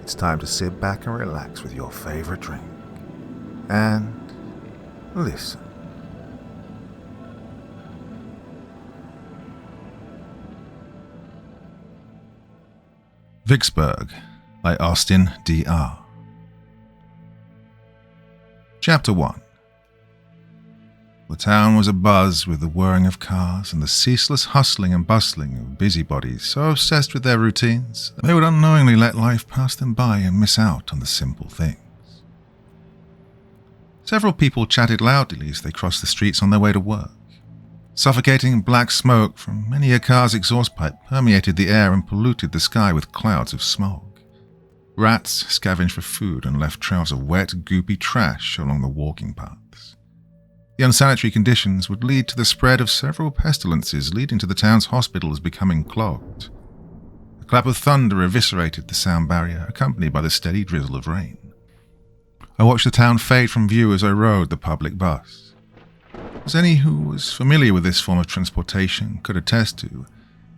it's time to sit back and relax with your favorite drink. And listen. Vicksburg by Austin D.R. Chapter 1. The town was abuzz with the whirring of cars and the ceaseless hustling and bustling of busybodies so obsessed with their routines that they would unknowingly let life pass them by and miss out on the simple things. Several people chatted loudly as they crossed the streets on their way to work. Suffocating black smoke from many a car's exhaust pipe permeated the air and polluted the sky with clouds of smoke. Rats scavenged for food and left trails of wet, goopy trash along the walking paths. The unsanitary conditions would lead to the spread of several pestilences, leading to the town's hospitals becoming clogged. A clap of thunder eviscerated the sound barrier, accompanied by the steady drizzle of rain. I watched the town fade from view as I rode the public bus. As any who was familiar with this form of transportation could attest to,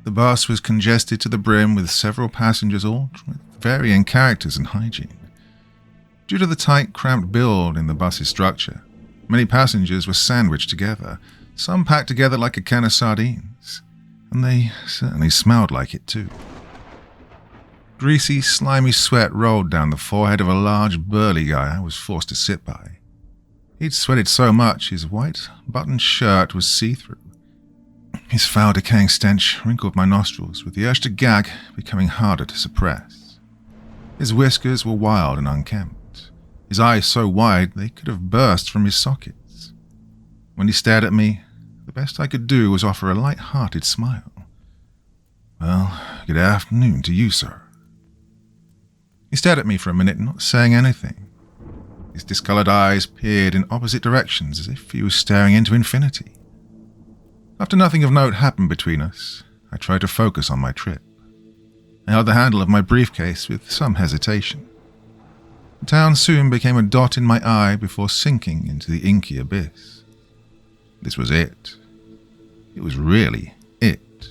the bus was congested to the brim with several passengers, all with varying characters and hygiene. Due to the tight, cramped build in the bus's structure, many passengers were sandwiched together, some packed together like a can of sardines, and they certainly smelled like it too. Greasy, slimy sweat rolled down the forehead of a large, burly guy I was forced to sit by. He'd sweated so much his white, buttoned shirt was see-through. His foul, decaying stench wrinkled my nostrils, with the urge to gag becoming harder to suppress. His whiskers were wild and unkempt, his eyes so wide they could have burst from his sockets. When he stared at me, the best I could do was offer a light-hearted smile. "Well, good afternoon to you, sir." He stared at me for a minute, not saying anything. His discolored eyes peered in opposite directions as if he was staring into infinity. After nothing of note happened between us, I tried to focus on my trip. I held the handle of my briefcase with some hesitation. The town soon became a dot in my eye before sinking into the inky abyss. This was it. It was really it.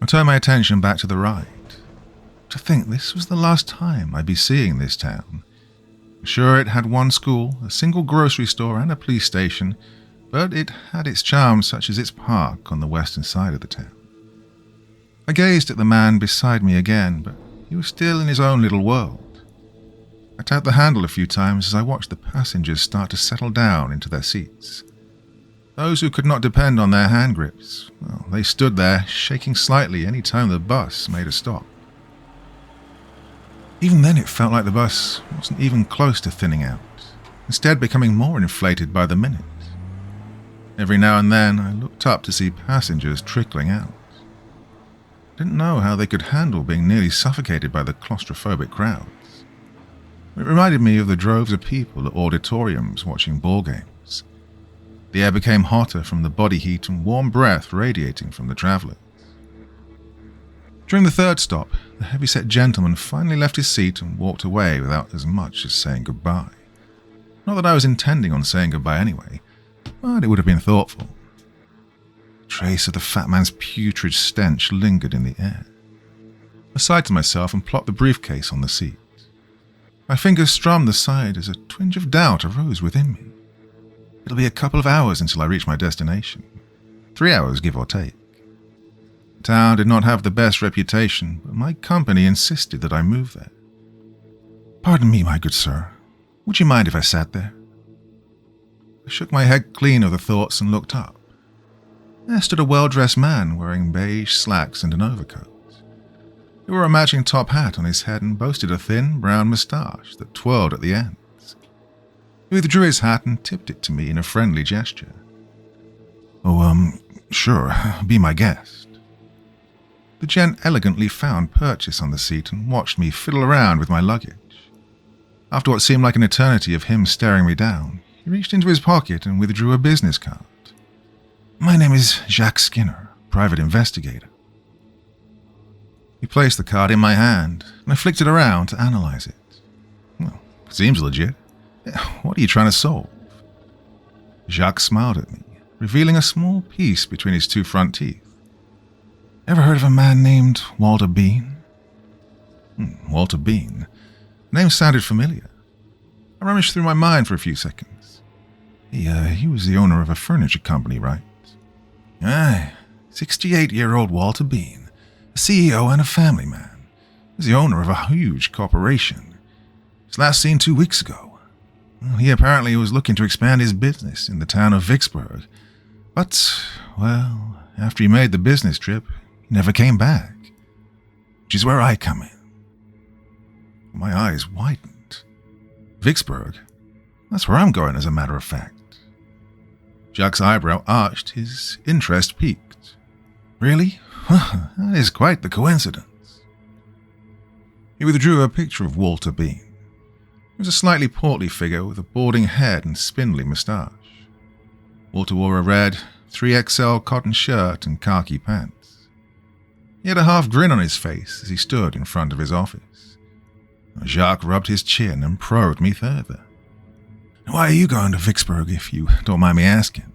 I turned my attention back to the ride. To think this was the last time I'd be seeing this town. Sure, it had one school, a single grocery store, and a police station, but it had its charms, such as its park on the western side of the town. I gazed at the man beside me again, but he was still in his own little world. I tapped the handle a few times as I watched the passengers start to settle down into their seats. Those who could not depend on their hand grips, well, they stood there, shaking slightly any time the bus made a stop. Even then it felt like the bus wasn't even close to thinning out, instead becoming more inflated by the minute. Every now and then I looked up to see passengers trickling out. I didn't know how they could handle being nearly suffocated by the claustrophobic crowds. It reminded me of the droves of people at auditoriums watching ball games. The air became hotter from the body heat and warm breath radiating from the travelers. During the third stop, the heavy-set gentleman finally left his seat and walked away without as much as saying goodbye. Not that I was intending on saying goodbye anyway, but it would have been thoughtful. A trace of the fat man's putrid stench lingered in the air. I sighed to myself and plopped the briefcase on the seat. My fingers strummed the side as a twinge of doubt arose within me. It'll be a couple of hours until I reach my destination. 3 hours, give or take. The town did not have the best reputation, but my company insisted that I move there. "Pardon me, my good sir. Would you mind if I sat there?" I shook my head clean of the thoughts and looked up. There stood a well-dressed man wearing beige slacks and an overcoat. He wore a matching top hat on his head and boasted a thin, brown moustache that twirled at the ends. He withdrew his hat and tipped it to me in a friendly gesture. "Oh, sure, be my guest." The gent elegantly found purchase on the seat and watched me fiddle around with my luggage. After what seemed like an eternity of him staring me down, he reached into his pocket and withdrew a business card. "My name is Jack Skinner, private investigator." He placed the card in my hand, and I flicked it around to analyze it. "Well, seems legit. What are you trying to solve?" Jacques smiled at me, revealing a small piece between his two front teeth. "Ever heard of a man named Walter Bean?" Walter Bean. The name sounded familiar. I rummaged through my mind for a few seconds. He was the owner of a furniture company, right? Aye, 68-year-old Walter Bean, a CEO and a family man. He was the owner of a huge corporation. He was last seen 2 weeks ago. Well, he apparently was looking to expand his business in the town of Vicksburg. But, well, after he made the business trip, he never came back. Which is where I come in. My eyes widened. Vicksburg? That's where I'm going, as a matter of fact. Jacques' eyebrow arched, his interest peaked. Really? That is quite the coincidence. He withdrew a picture of Walter Bean. He was a slightly portly figure with a balding head and spindly moustache. Walter wore a red 3XL cotton shirt and khaki pants. He had a half grin on his face as he stood in front of his office. Jacques rubbed his chin and probed me further. Why are you going to Vicksburg, if you don't mind me asking?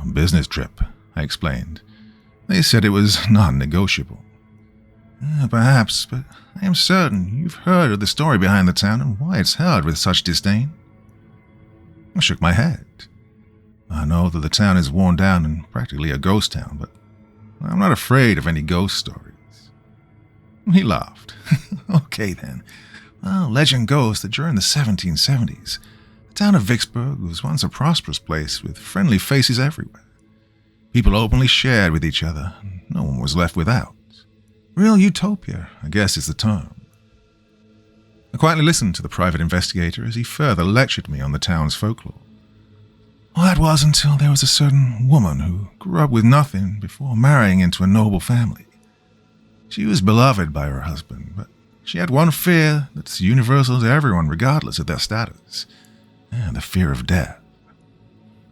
A business trip, I explained. They said it was non-negotiable. Perhaps, but I am certain you've heard of the story behind the town and why it's held with such disdain. I shook my head. I know that the town is worn down and practically a ghost town, but I'm not afraid of any ghost stories. He laughed. Okay then. Well, legend goes that during the 1770s, the town of Vicksburg was once a prosperous place with friendly faces everywhere. People openly shared with each other, and no one was left without. Real utopia, I guess is the term. I quietly listened to the private investigator as he further lectured me on the town's folklore. Well, that was until there was a certain woman who grew up with nothing before marrying into a noble family. She was beloved by her husband, but she had one fear that's universal to everyone regardless of their status, and the fear of death.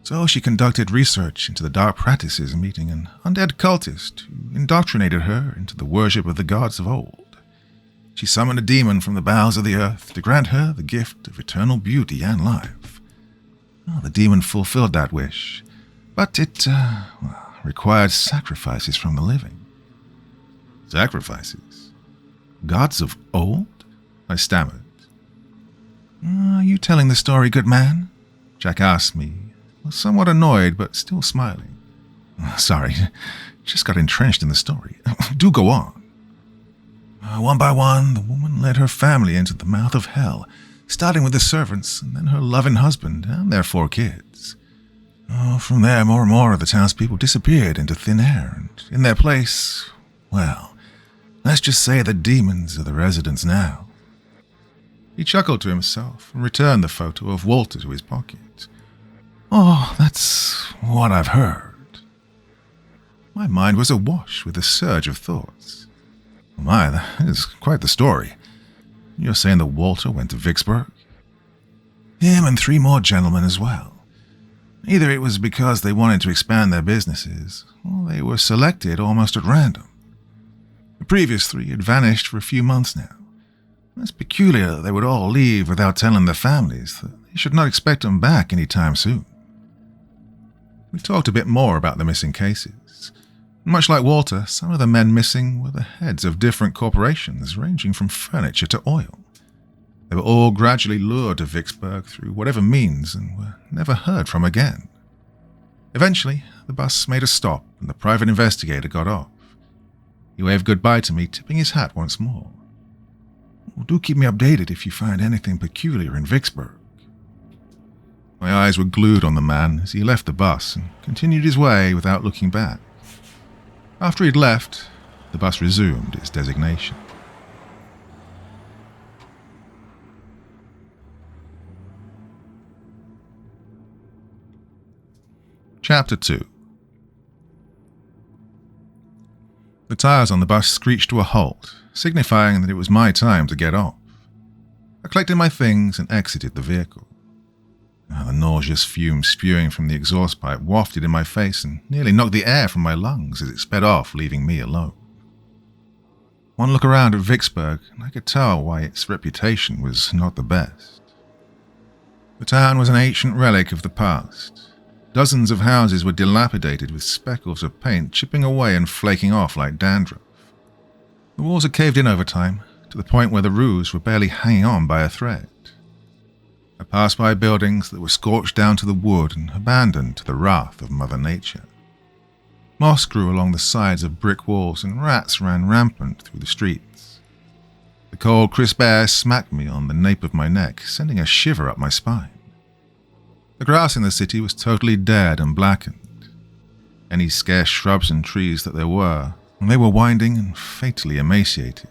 So she conducted research into the dark practices, meeting an undead cultist who indoctrinated her into the worship of the gods of old. She summoned a demon from the bowels of the earth to grant her the gift of eternal beauty and life. Well, the demon fulfilled that wish, but it required sacrifices from the living. Sacrifices? Gods of old? I stammered. Are you telling the story, good man? Jack asked me, somewhat annoyed but still smiling. Sorry, just got entrenched in the story. Do go on. One by one, the woman led her family into the mouth of hell, starting with the servants and then her loving husband and their 4 kids. From there, more and more of the townspeople disappeared into thin air, and in their place, well, let's just say the demons are the residents now. He chuckled to himself and returned the photo of Walter to his pocket. Oh, that's what I've heard. My mind was awash with a surge of thoughts. My, that is quite the story. You're saying that Walter went to Vicksburg? Him and 3 more gentlemen as well. Either it was because they wanted to expand their businesses, or they were selected almost at random. The previous 3 had vanished for a few months now. It's peculiar that they would all leave without telling their families that they should not expect them back any time soon. We talked a bit more about the missing cases. Much like Walter, some of the men missing were the heads of different corporations ranging from furniture to oil. They were all gradually lured to Vicksburg through whatever means and were never heard from again. Eventually, the bus made a stop and the private investigator got off. He waved goodbye to me, tipping his hat once more. Do keep me updated if you find anything peculiar in Vicksburg. My eyes were glued on the man as he left the bus and continued his way without looking back. After he'd left, the bus resumed its designation. Chapter 2. The tires on the bus screeched to a halt, signifying that it was my time to get off. I collected my things and exited the vehicle. The nauseous fumes spewing from the exhaust pipe wafted in my face and nearly knocked the air from my lungs as it sped off, leaving me alone. One look around at Vicksburg, and I could tell why its reputation was not the best. The town was an ancient relic of the past. Dozens of houses were dilapidated with speckles of paint chipping away and flaking off like dandruff. The walls had caved in over time, to to the point where the roofs were barely hanging on by a thread. I passed by buildings that were scorched down to the wood and abandoned to the wrath of Mother Nature. Moss grew along the sides of brick walls and rats ran rampant through the streets. The cold, crisp air smacked me on the nape of my neck, sending a shiver up my spine. The grass in the city was totally dead and blackened. Any scarce shrubs and trees that there were, and they were winding and fatally emaciated.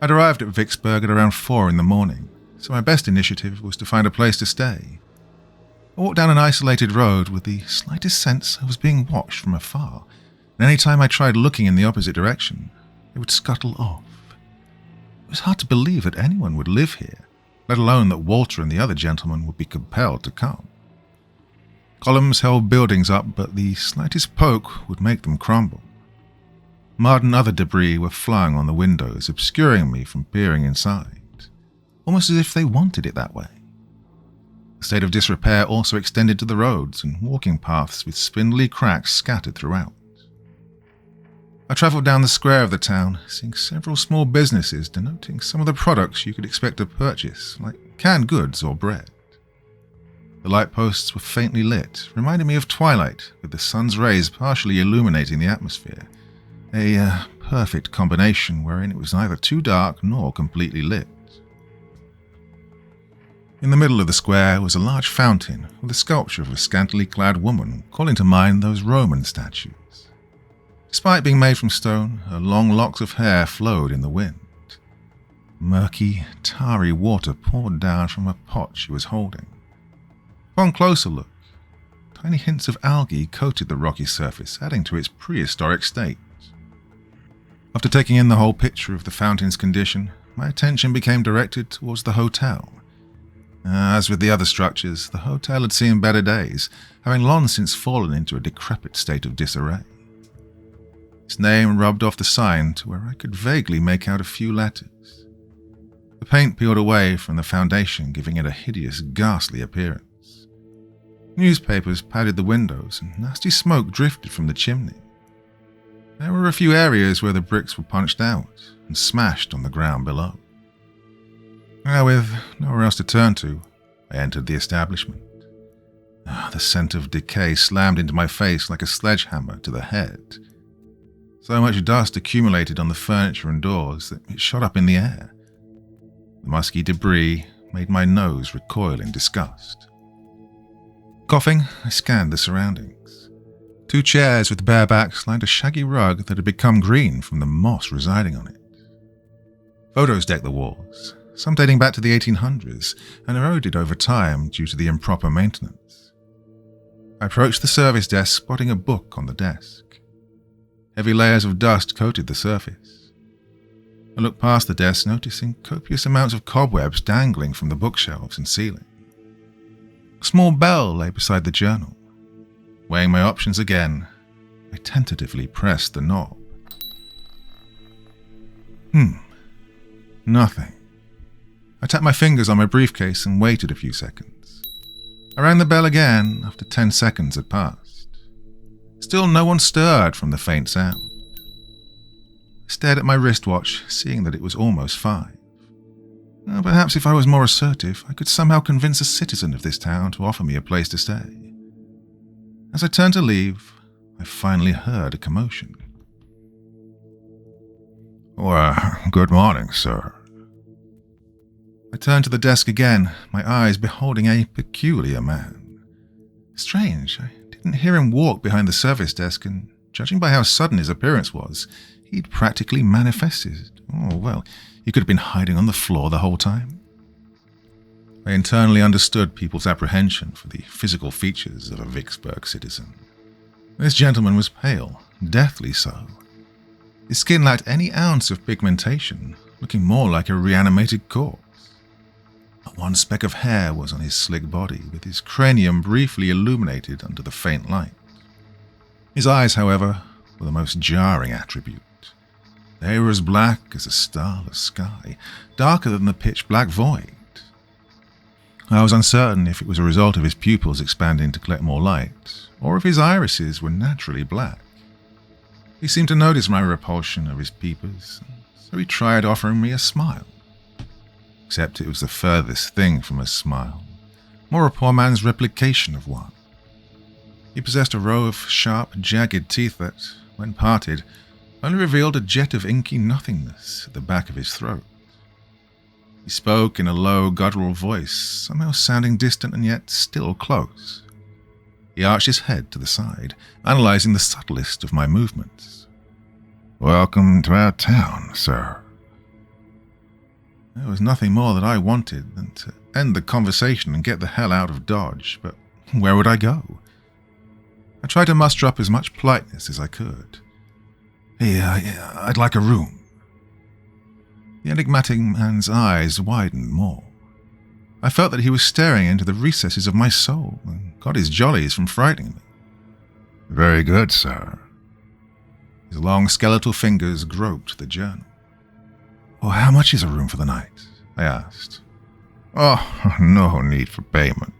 I'd arrived at Vicksburg at around 4 in the morning, so my best initiative was to find a place to stay. I walked down an isolated road with the slightest sense I was being watched from afar, and any time I tried looking in the opposite direction, it would scuttle off. It was hard to believe that anyone would live here, let alone that Walter and the other gentlemen would be compelled to come. Columns held buildings up, but the slightest poke would make them crumble. Mud and other debris were flying on the windows, obscuring me from peering inside, almost as if they wanted it that way. The state of disrepair also extended to the roads and walking paths with spindly cracks scattered throughout. I travelled down the square of the town, seeing several small businesses denoting some of the products you could expect to purchase, like canned goods or bread. The light posts were faintly lit, reminding me of twilight, with the sun's rays partially illuminating the atmosphere, a perfect combination wherein it was neither too dark nor completely lit. In the middle of the square was a large fountain with a sculpture of a scantily clad woman calling to mind those Roman statues. Despite being made from stone, her long locks of hair flowed in the wind. Murky, tarry water poured down from a pot she was holding. Upon closer look, tiny hints of algae coated the rocky surface, adding to its prehistoric state. After taking in the whole picture of the fountain's condition, my attention became directed towards the hotel. As with the other structures, the hotel had seen better days, having long since fallen into a decrepit state of disarray. Its name rubbed off the sign to where I could vaguely make out a few letters. The paint peeled away from the foundation, giving it a hideous, ghastly appearance. Newspapers padded the windows, and nasty smoke drifted from the chimney. There were a few areas where the bricks were punched out and smashed on the ground below. With nowhere else to turn to, I entered the establishment. The scent of decay slammed into my face like a sledgehammer to the head. So much dust accumulated on the furniture and doors that it shot up in the air. The musky debris made my nose recoil in disgust. Coughing, I scanned the surroundings. 2 chairs with bare backs lined a shaggy rug that had become green from the moss residing on it. Photos decked the walls, some dating back to the 1800s and eroded over time due to the improper maintenance. I approached the service desk, spotting a book on the desk. Heavy layers of dust coated the surface. I looked past the desk, noticing copious amounts of cobwebs dangling from the bookshelves and ceiling. A small bell lay beside the journal. Weighing my options again, I tentatively pressed the knob. Nothing. I tapped my fingers on my briefcase and waited a few seconds. I rang the bell again after 10 seconds had passed. Still no one stirred from the faint sound. I stared at my wristwatch, seeing that it was almost 5. Perhaps if I was more assertive, I could somehow convince a citizen of this town to offer me a place to stay. As I turned to leave, I finally heard a commotion. Good morning, sir. I turned to the desk again, my eyes beholding a peculiar man. Strange, I didn't hear him walk behind the service desk, and judging by how sudden his appearance was, he'd practically manifested. He could have been hiding on the floor the whole time. I internally understood people's apprehension for the physical features of a Vicksburg citizen. This gentleman was pale, deathly so. His skin lacked any ounce of pigmentation, looking more like a reanimated corpse. Not one speck of hair was on his slick body, with his cranium briefly illuminated under the faint light. His eyes, however, were the most jarring attribute. They were as black as a starless sky, darker than the pitch-black void. I was uncertain if it was a result of his pupils expanding to collect more light, or if his irises were naturally black. He seemed to notice my repulsion of his peepers, and so he tried offering me a smile. Except it was the furthest thing from a smile, more a poor man's replication of one. He possessed a row of sharp, jagged teeth that, when parted, only revealed a jet of inky nothingness at the back of his throat. He spoke in a low, guttural voice, somehow sounding distant and yet still close. He arched his head to the side, analyzing the subtlest of my movements. "Welcome to our town, sir." There was nothing more that I wanted than to end the conversation and get the hell out of Dodge, but where would I go? I tried to muster up as much politeness as I could. "Yeah, I'd like a room." The enigmatic man's eyes widened more. I felt that he was staring into the recesses of my soul and got his jollies from frightening me. "Very good, sir." His long skeletal fingers groped the journal. "Oh, how much is a room for the night?" I asked. "Oh, no need for payment,"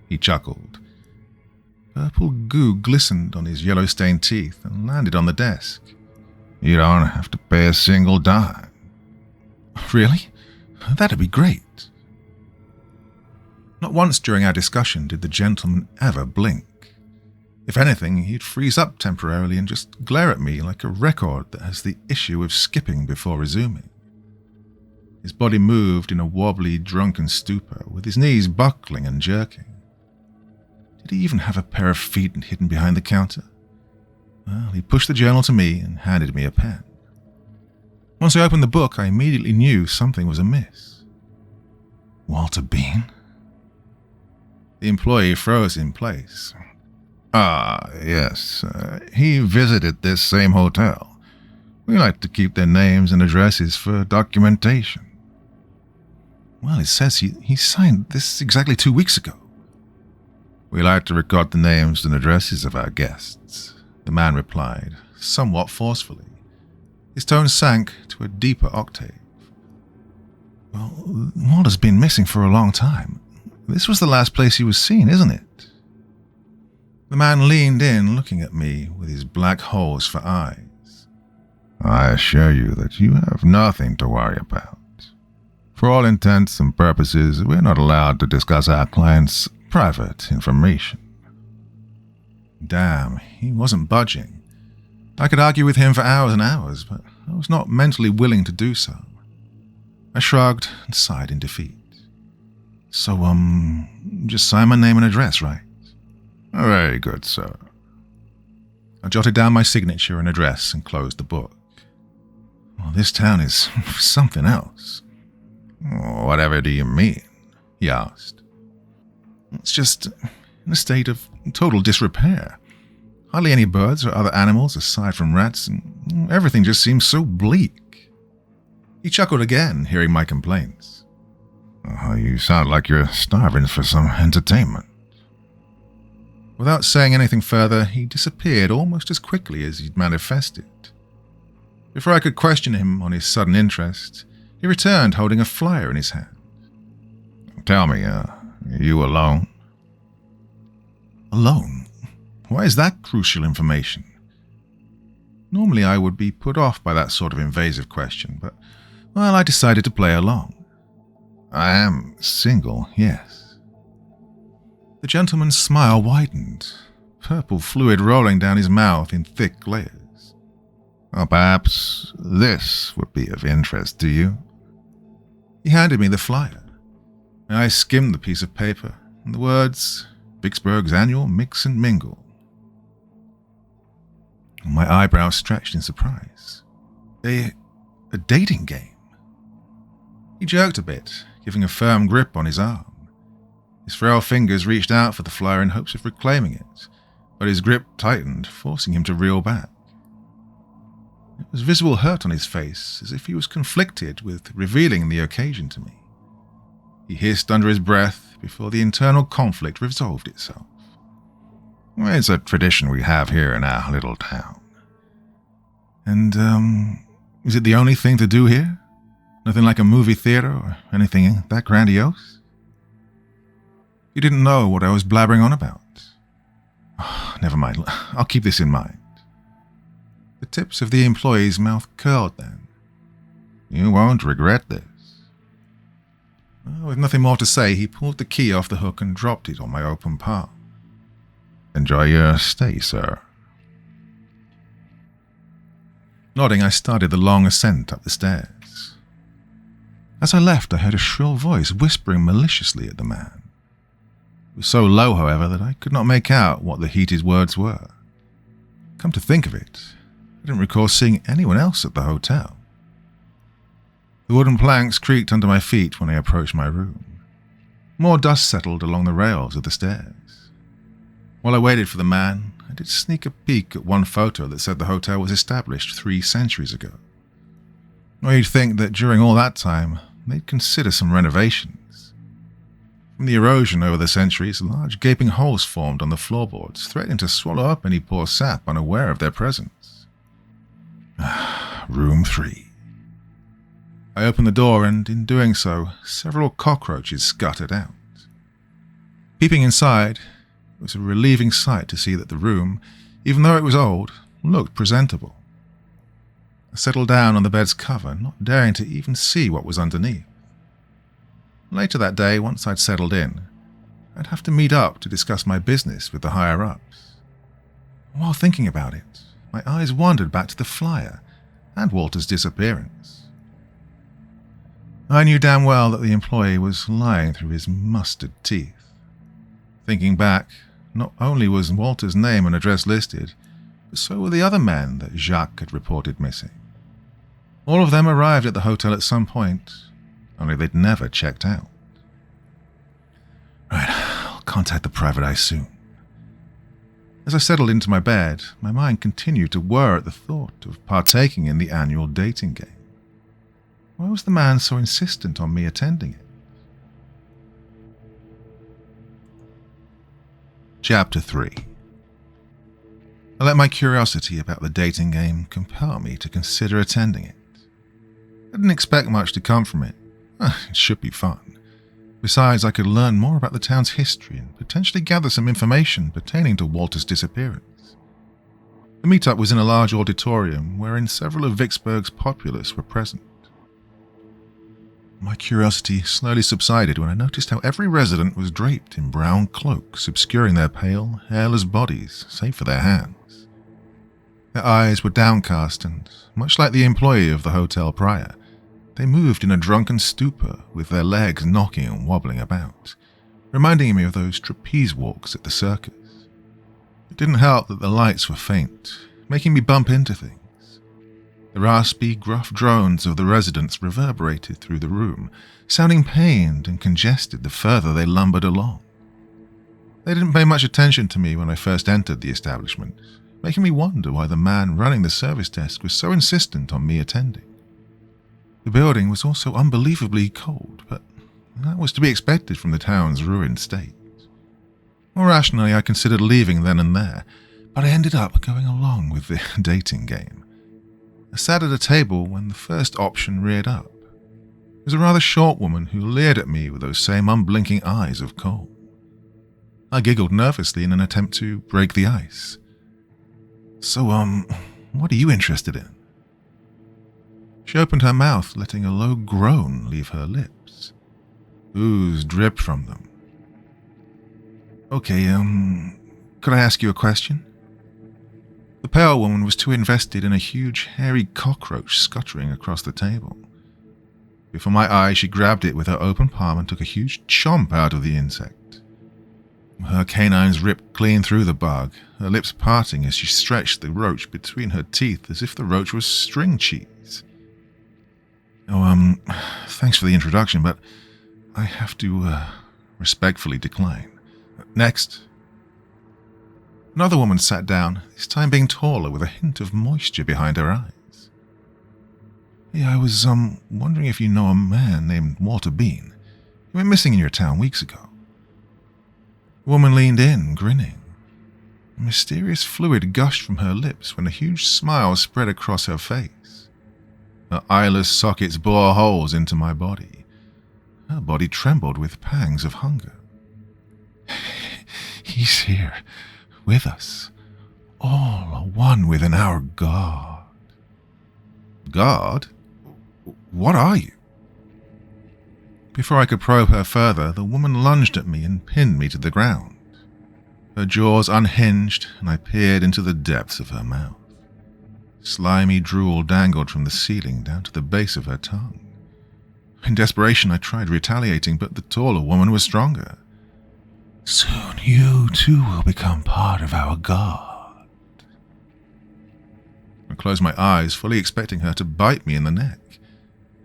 he chuckled. Purple goo glistened on his yellow-stained teeth and landed on the desk. "You don't have to pay a single dime." "Really? That'd be great." Not once during our discussion did the gentleman ever blink. If anything, he'd freeze up temporarily and just glare at me like a record that has the issue of skipping before resuming. His body moved in a wobbly, drunken stupor, with his knees buckling and jerking. Did he even have a pair of feet hidden behind the counter? Well, he pushed the journal to me and handed me a pen. Once I opened the book, I immediately knew something was amiss. Walter Bean? The employee froze in place. Yes. He visited this same hotel. We like to keep their names and addresses for documentation." "Well, it says he signed this exactly 2 weeks ago." "We like to record the names and addresses of our guests," the man replied, somewhat forcefully. His tone sank to a deeper octave. "Well, Walter's been missing for a long time. This was the last place he was seen, isn't it?" The man leaned in, looking at me with his black holes for eyes. "I assure you that you have nothing to worry about. For all intents and purposes, we're not allowed to discuss our clients' private information." Damn, he wasn't budging. I could argue with him for hours and hours, but I was not mentally willing to do so. I shrugged and sighed in defeat. "So, just sign my name and address, right?" "Very good, sir." I jotted down my signature and address and closed the book. Well, this town is something else. "Whatever do you mean?" he asked. "It's just in a state of total disrepair. Hardly any birds or other animals aside from rats, and everything just seems so bleak." He chuckled again, hearing my complaints. "You sound like you're starving for some entertainment." Without saying anything further, he disappeared almost as quickly as he'd manifested. Before I could question him on his sudden interest, he returned holding a flyer in his hand. "Tell me, you alone?" "Alone? Why is that crucial information?" Normally I would be put off by that sort of invasive question, but, well, I decided to play along. "I am single, yes." The gentleman's smile widened, purple fluid rolling down his mouth in thick layers. Perhaps this would be of interest to you." He handed me the flyer, and I skimmed the piece of paper and the words, "Vicksburg's annual mix and mingle." My eyebrows stretched in surprise. A dating game. He jerked a bit, giving a firm grip on his arm. His frail fingers reached out for the flyer in hopes of reclaiming it, but his grip tightened, forcing him to reel back. There was visible hurt on his face, as if he was conflicted with revealing the occasion to me. He hissed under his breath before the internal conflict resolved itself. "It's a tradition we have here in our little town." "And, is it the only thing to do here? Nothing like a movie theater or anything that grandiose?" He didn't know what I was blabbering on about. Never mind, I'll keep this in mind. The tips of the employee's mouth curled then. You won't regret this." With nothing more to say, he pulled the key off the hook and dropped it on my open palm. "Enjoy your stay, sir." Nodding, I started the long ascent up the stairs. As I left, I heard a shrill voice whispering maliciously at the man. It was so low, however, that I could not make out what the heated words were. Come to think of it, I didn't recall seeing anyone else at the hotel. The wooden planks creaked under my feet when I approached my room. More dust settled along the rails of the stairs. While I waited for the man, I did sneak a peek at one photo that said the hotel was established 3 centuries ago. Well, you'd think that during all that time, they'd consider some renovations. From the erosion over the centuries, large gaping holes formed on the floorboards, threatening to swallow up any poor sap unaware of their presence. Room 3. I opened the door and, in doing so, several cockroaches scuttered out. Peeping inside, it was a relieving sight to see that the room, even though it was old, looked presentable. I settled down on the bed's cover, not daring to even see what was underneath. Later that day, once I'd settled in, I'd have to meet up to discuss my business with the higher-ups. While thinking about it, my eyes wandered back to the flyer and Walter's disappearance. I knew damn well that the employee was lying through his mustard teeth. Thinking back, not only was Walter's name and address listed, but so were the other men that Jacques had reported missing. All of them arrived at the hotel at some point, only they'd never checked out. Right, I'll contact the private eye soon. As I settled into my bed, my mind continued to whir at the thought of partaking in the annual dating game. Why was the man so insistent on me attending it? Chapter 3. I let my curiosity about the dating game compel me to consider attending it. I didn't expect much to come from it. It should be fun. Besides, I could learn more about the town's history and potentially gather some information pertaining to Walter's disappearance. The meetup was in a large auditorium wherein several of Vicksburg's populace were present. My curiosity slowly subsided when I noticed how every resident was draped in brown cloaks obscuring their pale, hairless bodies, save for their hands. Their eyes were downcast and, much like the employee of the hotel prior, they moved in a drunken stupor with their legs knocking and wobbling about, reminding me of those trapeze walks at the circus. It didn't help that the lights were faint, making me bump into things. The raspy, gruff drones of the residents reverberated through the room, sounding pained and congested the further they lumbered along. They didn't pay much attention to me when I first entered the establishment, making me wonder why the man running the service desk was so insistent on me attending. The building was also unbelievably cold, but that was to be expected from the town's ruined state. More rationally, I considered leaving then and there, but I ended up going along with the dating game. I sat at a table when the first option reared up. It was a rather short woman who leered at me with those same unblinking eyes of coal. I giggled nervously in an attempt to break the ice. So, what are you interested in? She opened her mouth, letting a low groan leave her lips. Ooze dripped from them. Okay, could I ask you a question? The pale woman was too invested in a huge, hairy cockroach scuttering across the table. Before my eyes, she grabbed it with her open palm and took a huge chomp out of the insect. Her canines ripped clean through the bug, her lips parting as she stretched the roach between her teeth as if the roach was string cheese. Oh, thanks for the introduction, but I have to, respectfully decline. Next. Another woman sat down, this time being taller with a hint of moisture behind her eyes. Yeah, I was, wondering if you know a man named Walter Bean. He went missing in your town weeks ago. The woman leaned in, grinning. A mysterious fluid gushed from her lips when a huge smile spread across her face. Her eyeless sockets bore holes into my body. Her body trembled with pangs of hunger. He's here. With us, all are one within our God. God? What are you?" Before I could probe her further, the woman lunged at me and pinned me to the ground. Her jaws unhinged, and I peered into the depths of her mouth. Slimy drool dangled from the ceiling down to the base of her tongue. In desperation, I tried retaliating, but the taller woman was stronger. "Soon you too will become part of our god." I closed my eyes, fully expecting her to bite me in the neck.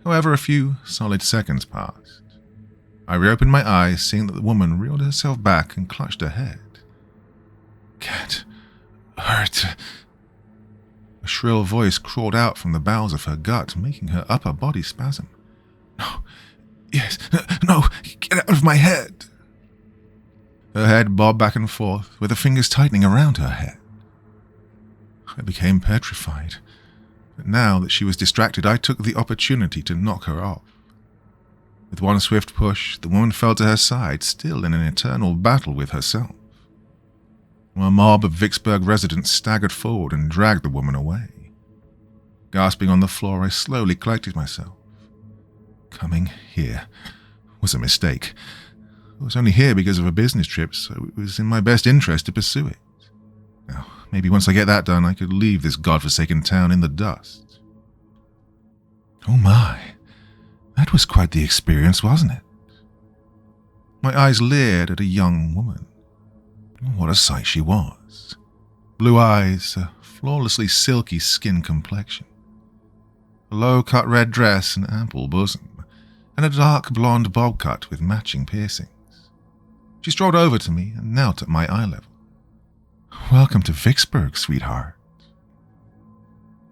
However, a few solid seconds passed. I reopened my eyes, seeing that the woman reeled herself back and clutched her head. "Can't hurt." A shrill voice crawled out from the bowels of her gut, making her upper body spasm. "No, yes, no, get out of my head." Her head bobbed back and forth, with her fingers tightening around her head. I became petrified, but now that she was distracted, I took the opportunity to knock her off. With one swift push, the woman fell to her side, still in an eternal battle with herself. A mob of Vicksburg residents staggered forward and dragged the woman away. Gasping on the floor, I slowly collected myself. Coming here was a mistake. I was only here because of a business trip, so it was in my best interest to pursue it. Now, maybe once I get that done, I could leave this godforsaken town in the dust. Oh my, that was quite the experience, wasn't it? My eyes leered at a young woman. What a sight she was. Blue eyes, a flawlessly silky skin complexion, a low-cut red dress and ample bosom, and a dark blonde bob cut with matching piercings. She strolled over to me and knelt at my eye level. "Welcome to Vicksburg, sweetheart."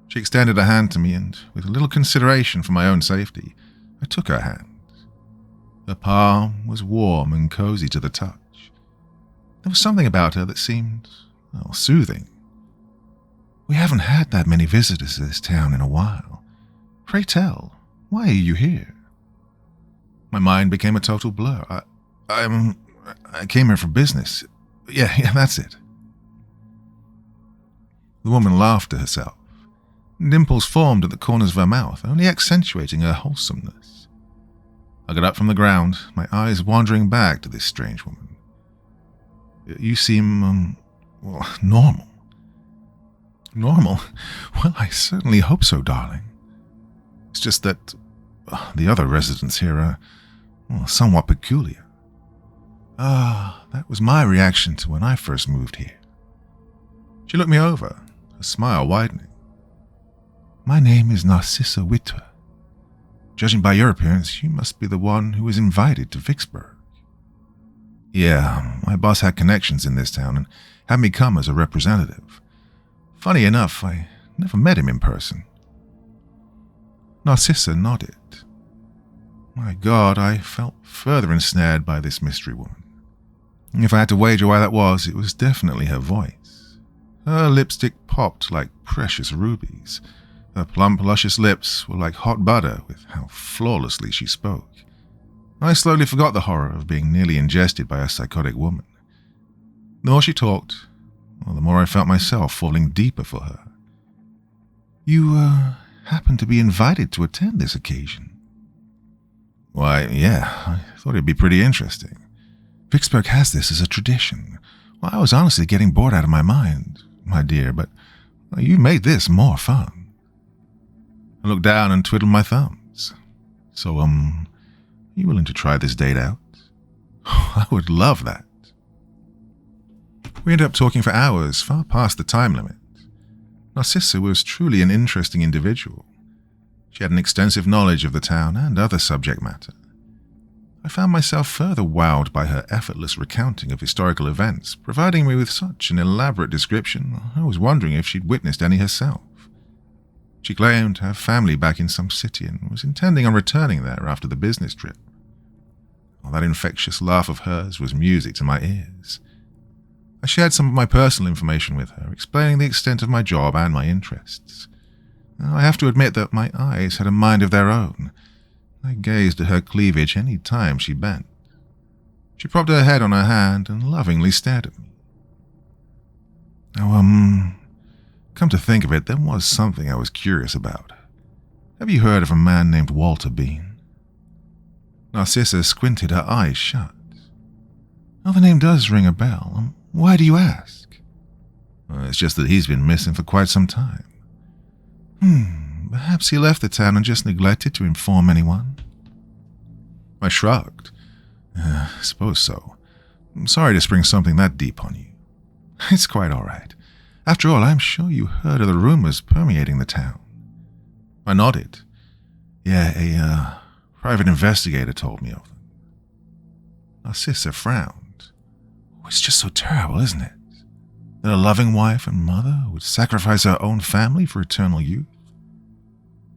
She extended a hand to me, and with little consideration for my own safety, I took her hand. Her palm was warm and cozy to the touch. There was something about her that seemed, soothing. "We haven't had that many visitors to this town in a while. Pray tell, why are you here?" My mind became a total blur. I came here for business. Yeah, that's it. The woman laughed to herself. Dimples formed at the corners of her mouth, only accentuating her wholesomeness. I got up from the ground, my eyes wandering back to this strange woman. "You seem, normal." "Normal? Well, I certainly hope so, darling. It's just that the other residents here are, somewhat peculiar." That was my reaction to when I first moved here. She looked me over, her smile widening. "My name is Narcissa Witwer. Judging by your appearance, you must be the one who was invited to Vicksburg." "Yeah, my boss had connections in this town and had me come as a representative. Funny enough, I never met him in person." Narcissa nodded. My God, I felt further ensnared by this mystery woman. If I had to wager why that was, it was definitely her voice. Her lipstick popped like precious rubies. Her plump, luscious lips were like hot butter with how flawlessly she spoke. I slowly forgot the horror of being nearly ingested by a psychotic woman. The more she talked, the more I felt myself falling deeper for her. "You, happened to be invited to attend this occasion?" "Why, yeah, I thought it'd be pretty interesting. Vicksburg has this as a tradition. Well, I was honestly getting bored out of my mind, my dear, but you made this more fun." I looked down and twiddled my thumbs. "So, you willing to try this date out?" I would love that. We ended up talking for hours, far past the time limit. Narcissa was truly an interesting individual. She had an extensive knowledge of the town and other subject matter. I found myself further wowed by her effortless recounting of historical events, providing me with such an elaborate description, I was wondering if she'd witnessed any herself. She claimed to have family back in some city and was intending on returning there after the business trip. That infectious laugh of hers was music to my ears. I shared some of my personal information with her, explaining the extent of my job and my interests. I have to admit that my eyes had a mind of their own. I gazed at her cleavage any time she bent. She propped her head on her hand and lovingly stared at me. Now, come to think of it, there was something I was curious about. Have you heard of a man named Walter Bean?" Narcissa squinted, her eyes shut. "Oh, the name does ring a bell. Why do you ask?" It's just that he's been missing for quite some time." Perhaps he left the town and just neglected to inform anyone." I shrugged. I suppose so. I'm sorry to spring something that deep on you." "It's quite all right. After all, I'm sure you heard of the rumors permeating the town." I nodded. "Yeah, a private investigator told me of them." Narcissa frowned. "It's just so terrible, isn't it? That a loving wife and mother would sacrifice her own family for eternal youth."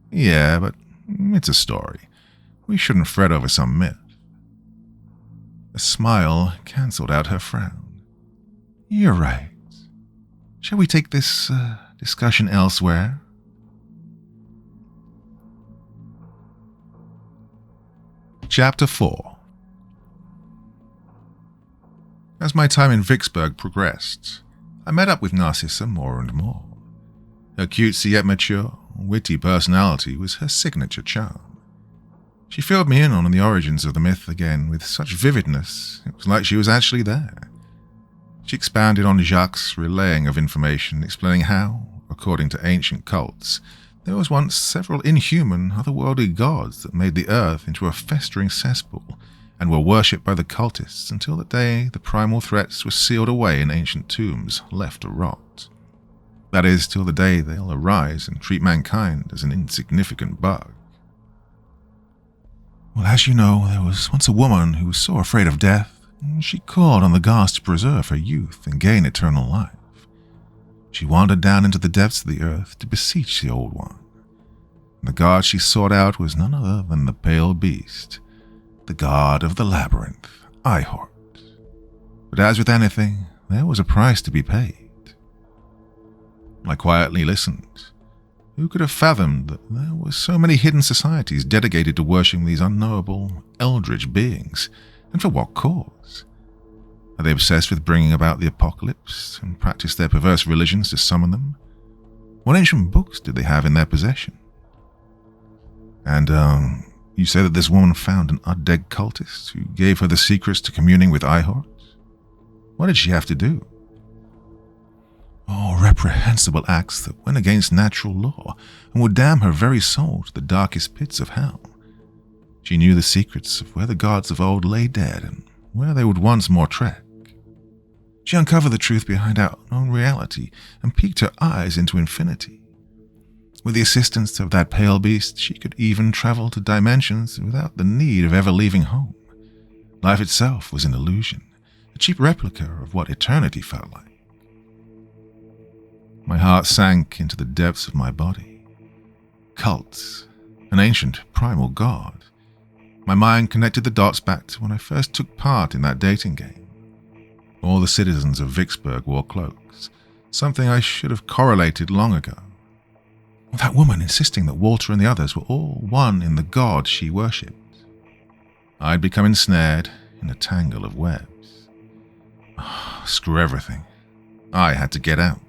"Yeah, but it's a story. We shouldn't fret over some myth." A smile cancelled out her frown. "You're right. Shall we take this discussion elsewhere?" Chapter 4. As my time in Vicksburg progressed, I met up with Narcissa more and more. Her cutesy yet mature, witty personality was her signature charm. She filled me in on the origins of the myth again with such vividness, it was like she was actually there. She expounded on Jacques' relaying of information, explaining how, according to ancient cults, there was once several inhuman, otherworldly gods that made the earth into a festering cesspool and were worshipped by the cultists until the day the primal threats were sealed away in ancient tombs, left to rot. That is, till the day they'll arise and treat mankind as an insignificant bug. Well, as you know, there was once a woman who was so afraid of death, she called on the gods to preserve her youth and gain eternal life. She wandered down into the depths of the earth to beseech the Old One. The god she sought out was none other than the pale beast, the god of the labyrinth, Ihort. But as with anything, there was a price to be paid. I quietly listened. Who could have fathomed that there were so many hidden societies dedicated to worshipping these unknowable, eldritch beings, and for what cause? Are they obsessed with bringing about the apocalypse and practice their perverse religions to summon them? What ancient books did they have in their possession? And, you say that this woman found an undead cultist who gave her the secrets to communing with Ihort? What did she have to do? Oh, reprehensible acts that went against natural law and would damn her very soul to the darkest pits of hell. She knew the secrets of where the gods of old lay dead and where they would once more trek. She uncovered the truth behind our own reality and peeked her eyes into infinity. With the assistance of that pale beast, she could even travel to dimensions without the need of ever leaving home. Life itself was an illusion, a cheap replica of what eternity felt like. My heart sank into the depths of my body. Cults, an ancient primal god. My mind connected the dots back to when I first took part in that dating game. All the citizens of Vicksburg wore cloaks, something I should have correlated long ago. That woman insisting that Walter and the others were all one in the god she worshipped. I'd become ensnared in a tangle of webs. Screw everything. I had to get out.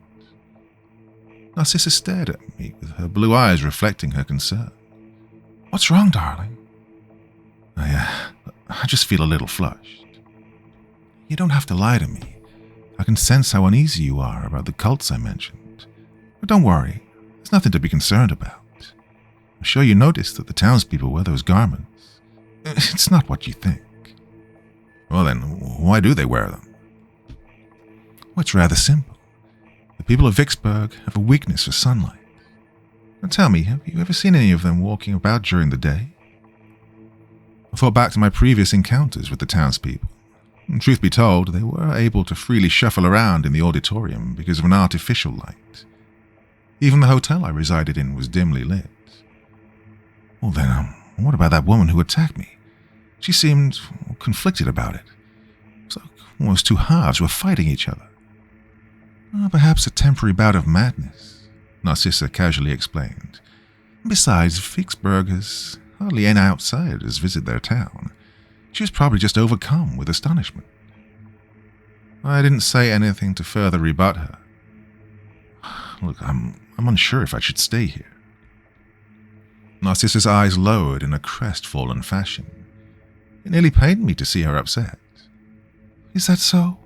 Narcissa stared at me with her blue eyes reflecting her concern. "What's wrong, darling?" I just feel a little flushed." "You don't have to lie to me. I can sense how uneasy you are about the cults I mentioned. But don't worry, there's nothing to be concerned about. I'm sure you noticed that the townspeople wear those garments. It's not what you think." "Well then, why do they wear them?" "Well, it's rather simple. The people of Vicksburg have a weakness for sunlight. Now tell me, have you ever seen any of them walking about during the day?" I thought back to my previous encounters with the townspeople. And truth be told, they were able to freely shuffle around in the auditorium because of an artificial light. Even the hotel I resided in was dimly lit. Well then, what about that woman who attacked me? She seemed conflicted about it. It's like almost two halves were fighting each other. Perhaps a temporary bout of madness, Narcissa casually explained. Besides, Vicksburg has hardly any outsiders visit their town. She was probably just overcome with astonishment. I didn't say anything to further rebut her. Look, I'm unsure if I should stay here. Narcissa's eyes lowered in a crestfallen fashion. It nearly pained me to see her upset. Is that so?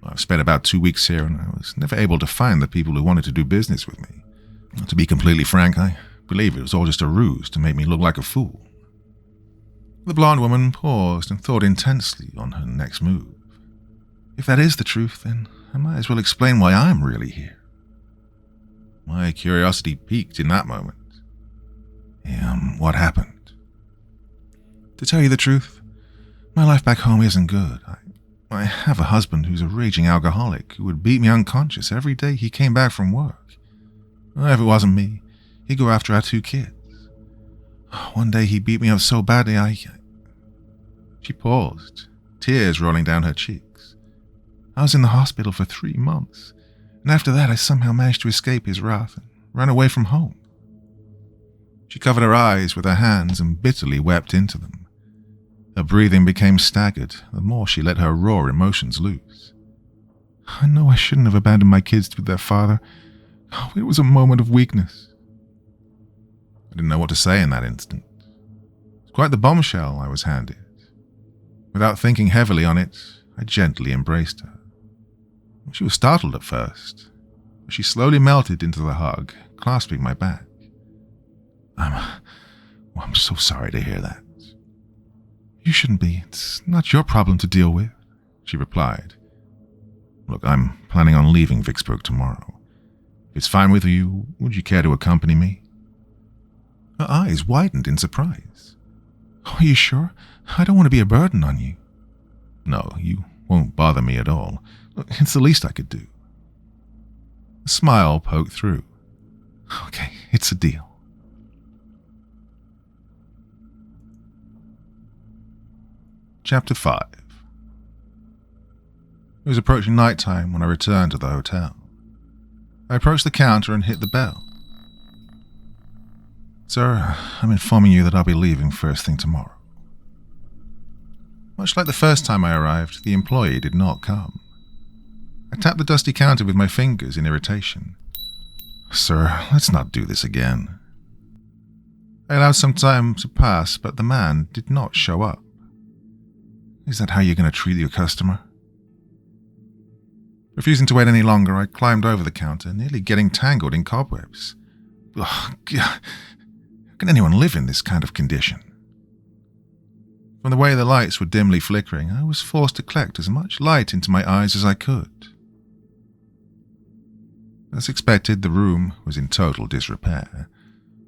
I've spent about 2 weeks here and I was never able to find the people who wanted to do business with me. To be completely frank, I believe it was all just a ruse to make me look like a fool. The blonde woman paused and thought intensely on her next move. If that is the truth, then I might as well explain why I'm really here. My curiosity piqued in that moment. What happened? To tell you the truth, my life back home isn't good. I have a husband who's a raging alcoholic who would beat me unconscious every day he came back from work. If it wasn't me, he'd go after our 2 kids. One day he beat me up so badly She paused, tears rolling down her cheeks. I was in the hospital for 3 months, and after that I somehow managed to escape his wrath and ran away from home. She covered her eyes with her hands and bitterly wept into them. Her breathing became staggered the more she let her raw emotions loose. I know I shouldn't have abandoned my kids with their father. It was a moment of weakness. I didn't know what to say in that instant. It was quite the bombshell I was handed. Without thinking heavily on it, I gently embraced her. She was startled at first, but she slowly melted into the hug, clasping my back. I'm so sorry to hear that. You shouldn't be. It's not your problem to deal with, she replied. Look, I'm planning on leaving Vicksburg tomorrow. If it's fine with you, would you care to accompany me? Her eyes widened in surprise. Are you sure? I don't want to be a burden on you. No, you won't bother me at all. It's the least I could do. A smile poked through. Okay, it's a deal. Chapter 5. It was approaching night time when I returned to the hotel. I approached the counter and hit the bell. Sir, I'm informing you that I'll be leaving first thing tomorrow. Much like the first time I arrived, the employee did not come. I tapped the dusty counter with my fingers in irritation. Sir, let's not do this again. I allowed some time to pass, but the man did not show up. Is that how you're going to treat your customer? Refusing to wait any longer, I climbed over the counter, nearly getting tangled in cobwebs. Ugh, how can anyone live in this kind of condition? From the way the lights were dimly flickering, I was forced to collect as much light into my eyes as I could. As expected, the room was in total disrepair.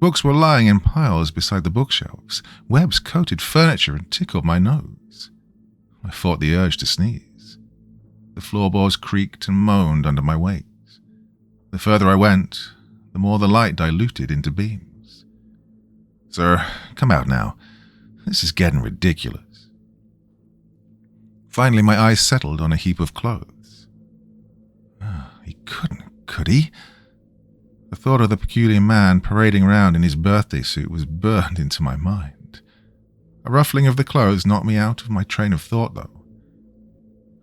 Books were lying in piles beside the bookshelves. Webs coated furniture and tickled my nose. I fought the urge to sneeze. The floorboards creaked and moaned under my weight. The further I went, the more the light diluted into beams. Sir, come out now. This is getting ridiculous. Finally, my eyes settled on a heap of clothes. He couldn't, could he? The thought of the peculiar man parading around in his birthday suit was burned into my mind. A ruffling of the clothes knocked me out of my train of thought, though.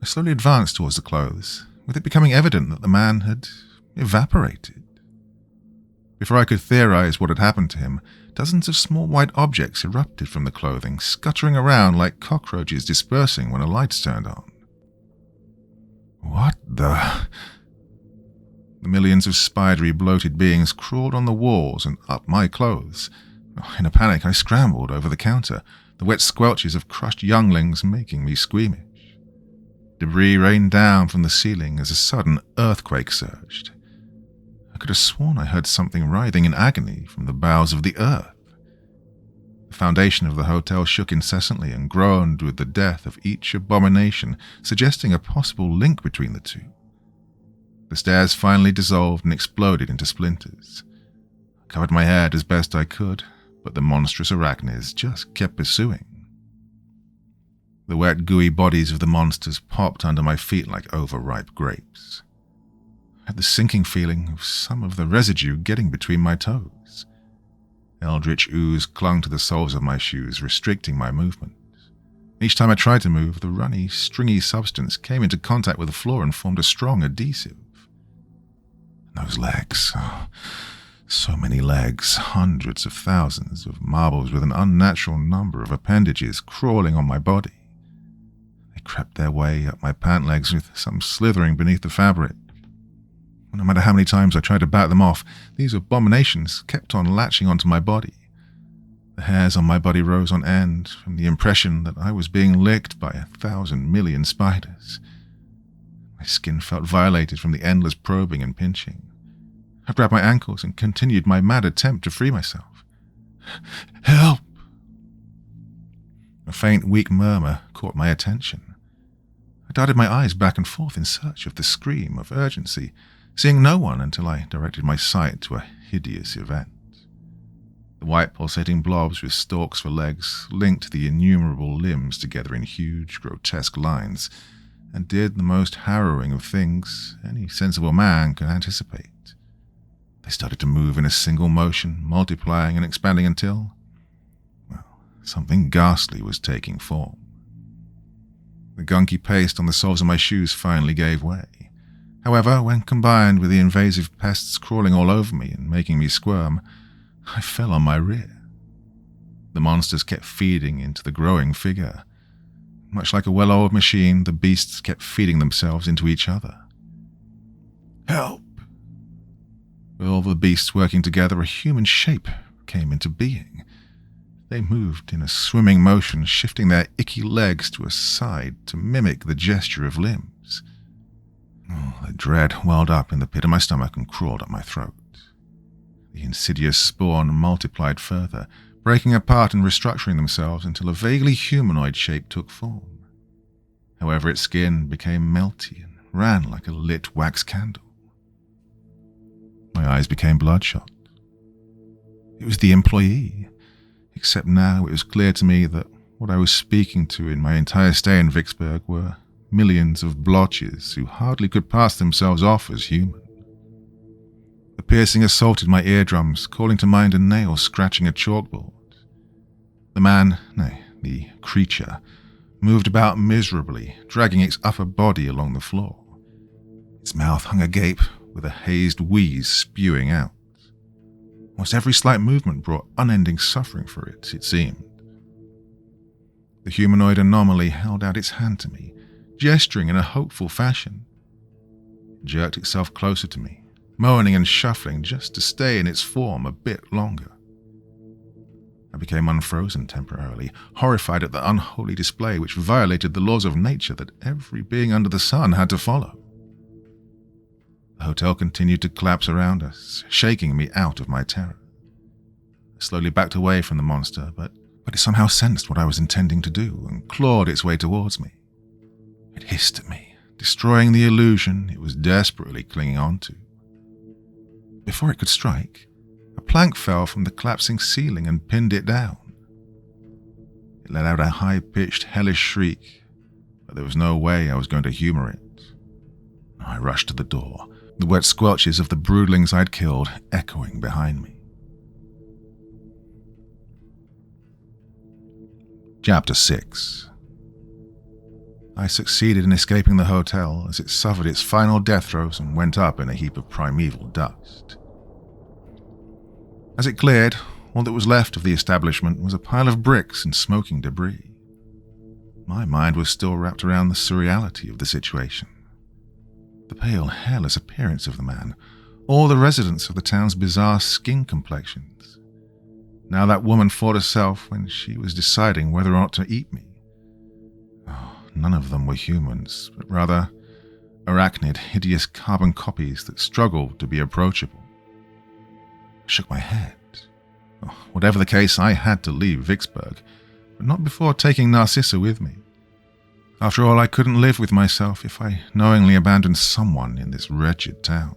I slowly advanced towards the clothes, with it becoming evident that the man had evaporated. Before I could theorize what had happened to him, dozens of small white objects erupted from the clothing, scuttering around like cockroaches dispersing when a light's turned on. What the... The millions of spidery, bloated beings crawled on the walls and up my clothes. In a panic, I scrambled over the counter, the wet squelches of crushed younglings making me squeamish. Debris rained down from the ceiling as a sudden earthquake surged. I could have sworn I heard something writhing in agony from the bowels of the earth. The foundation of the hotel shook incessantly and groaned with the death of each abomination, suggesting a possible link between the two. The stairs finally dissolved and exploded into splinters. I covered my head as best I could, but the monstrous arachnids just kept pursuing. The wet, gooey bodies of the monsters popped under my feet like overripe grapes. I had the sinking feeling of some of the residue getting between my toes. Eldritch ooze clung to the soles of my shoes, restricting my movement. Each time I tried to move, the runny, stringy substance came into contact with the floor and formed a strong adhesive. Those legs, So many legs, hundreds of thousands of marbles with an unnatural number of appendages crawling on my body. They crept their way up my pant legs with some slithering beneath the fabric. No matter how many times I tried to bat them off, these abominations kept on latching onto my body. The hairs on my body rose on end from the impression that I was being licked by 1,000 million spiders. My skin felt violated from the endless probing and pinching. I grabbed my ankles and continued my mad attempt to free myself. "Help!" A faint, weak murmur caught my attention. I darted my eyes back and forth in search of the scream of urgency, seeing no one until I directed my sight to a hideous event. The white pulsating blobs with stalks for legs linked the innumerable limbs together in huge, grotesque lines, and did the most harrowing of things any sensible man could anticipate. They started to move in a single motion, multiplying and expanding until, well, something ghastly was taking form. The gunky paste on the soles of my shoes finally gave way. However, when combined with the invasive pests crawling all over me and making me squirm, I fell on my rear. The monsters kept feeding into the growing figure. Much like a well-oiled machine, the beasts kept feeding themselves into each other. "Help!" With all the beasts working together, a human shape came into being. They moved in a swimming motion, shifting their icky legs to a side to mimic the gesture of limbs. The dread welled up in the pit of my stomach and crawled up my throat. The insidious spawn multiplied further, breaking apart and restructuring themselves until a vaguely humanoid shape took form. However, its skin became melty and ran like a lit wax candle. My eyes became bloodshot. It was the employee, except now it was clear to me that what I was speaking to in my entire stay in Vicksburg were millions of blotches who hardly could pass themselves off as human. The piercing assaulted my eardrums, calling to mind a nail scratching a chalkboard. The creature, moved about miserably, dragging its upper body along the floor. Its mouth hung agape, with a hazed wheeze spewing out. Almost every slight movement brought unending suffering for it, it seemed. The humanoid anomaly held out its hand to me, gesturing in a hopeful fashion. It jerked itself closer to me, moaning and shuffling just to stay in its form a bit longer. I became unfrozen temporarily, horrified at the unholy display which violated the laws of nature that every being under the sun had to follow. The hotel continued to collapse around us, shaking me out of my terror. I slowly backed away from the monster, but it somehow sensed what I was intending to do and clawed its way towards me. It hissed at me, destroying the illusion it was desperately clinging onto. Before it could strike, a plank fell from the collapsing ceiling and pinned it down. It let out a high-pitched, hellish shriek, but there was no way I was going to humor it. I rushed to the door, the wet squelches of the broodlings I'd killed echoing behind me. Chapter 6. I succeeded in escaping the hotel as it suffered its final death throes and went up in a heap of primeval dust. As it cleared, all that was left of the establishment was a pile of bricks and smoking debris. My mind was still wrapped around the surreality of the situation. The pale, hairless appearance of the man, all the residents of the town's bizarre skin complexions. Now that woman fought herself when she was deciding whether or not to eat me. None of them were humans, but rather arachnid, hideous carbon copies that struggled to be approachable. I shook my head. Whatever the case, I had to leave Vicksburg, but not before taking Narcissa with me. After all, I couldn't live with myself if I knowingly abandoned someone in this wretched town.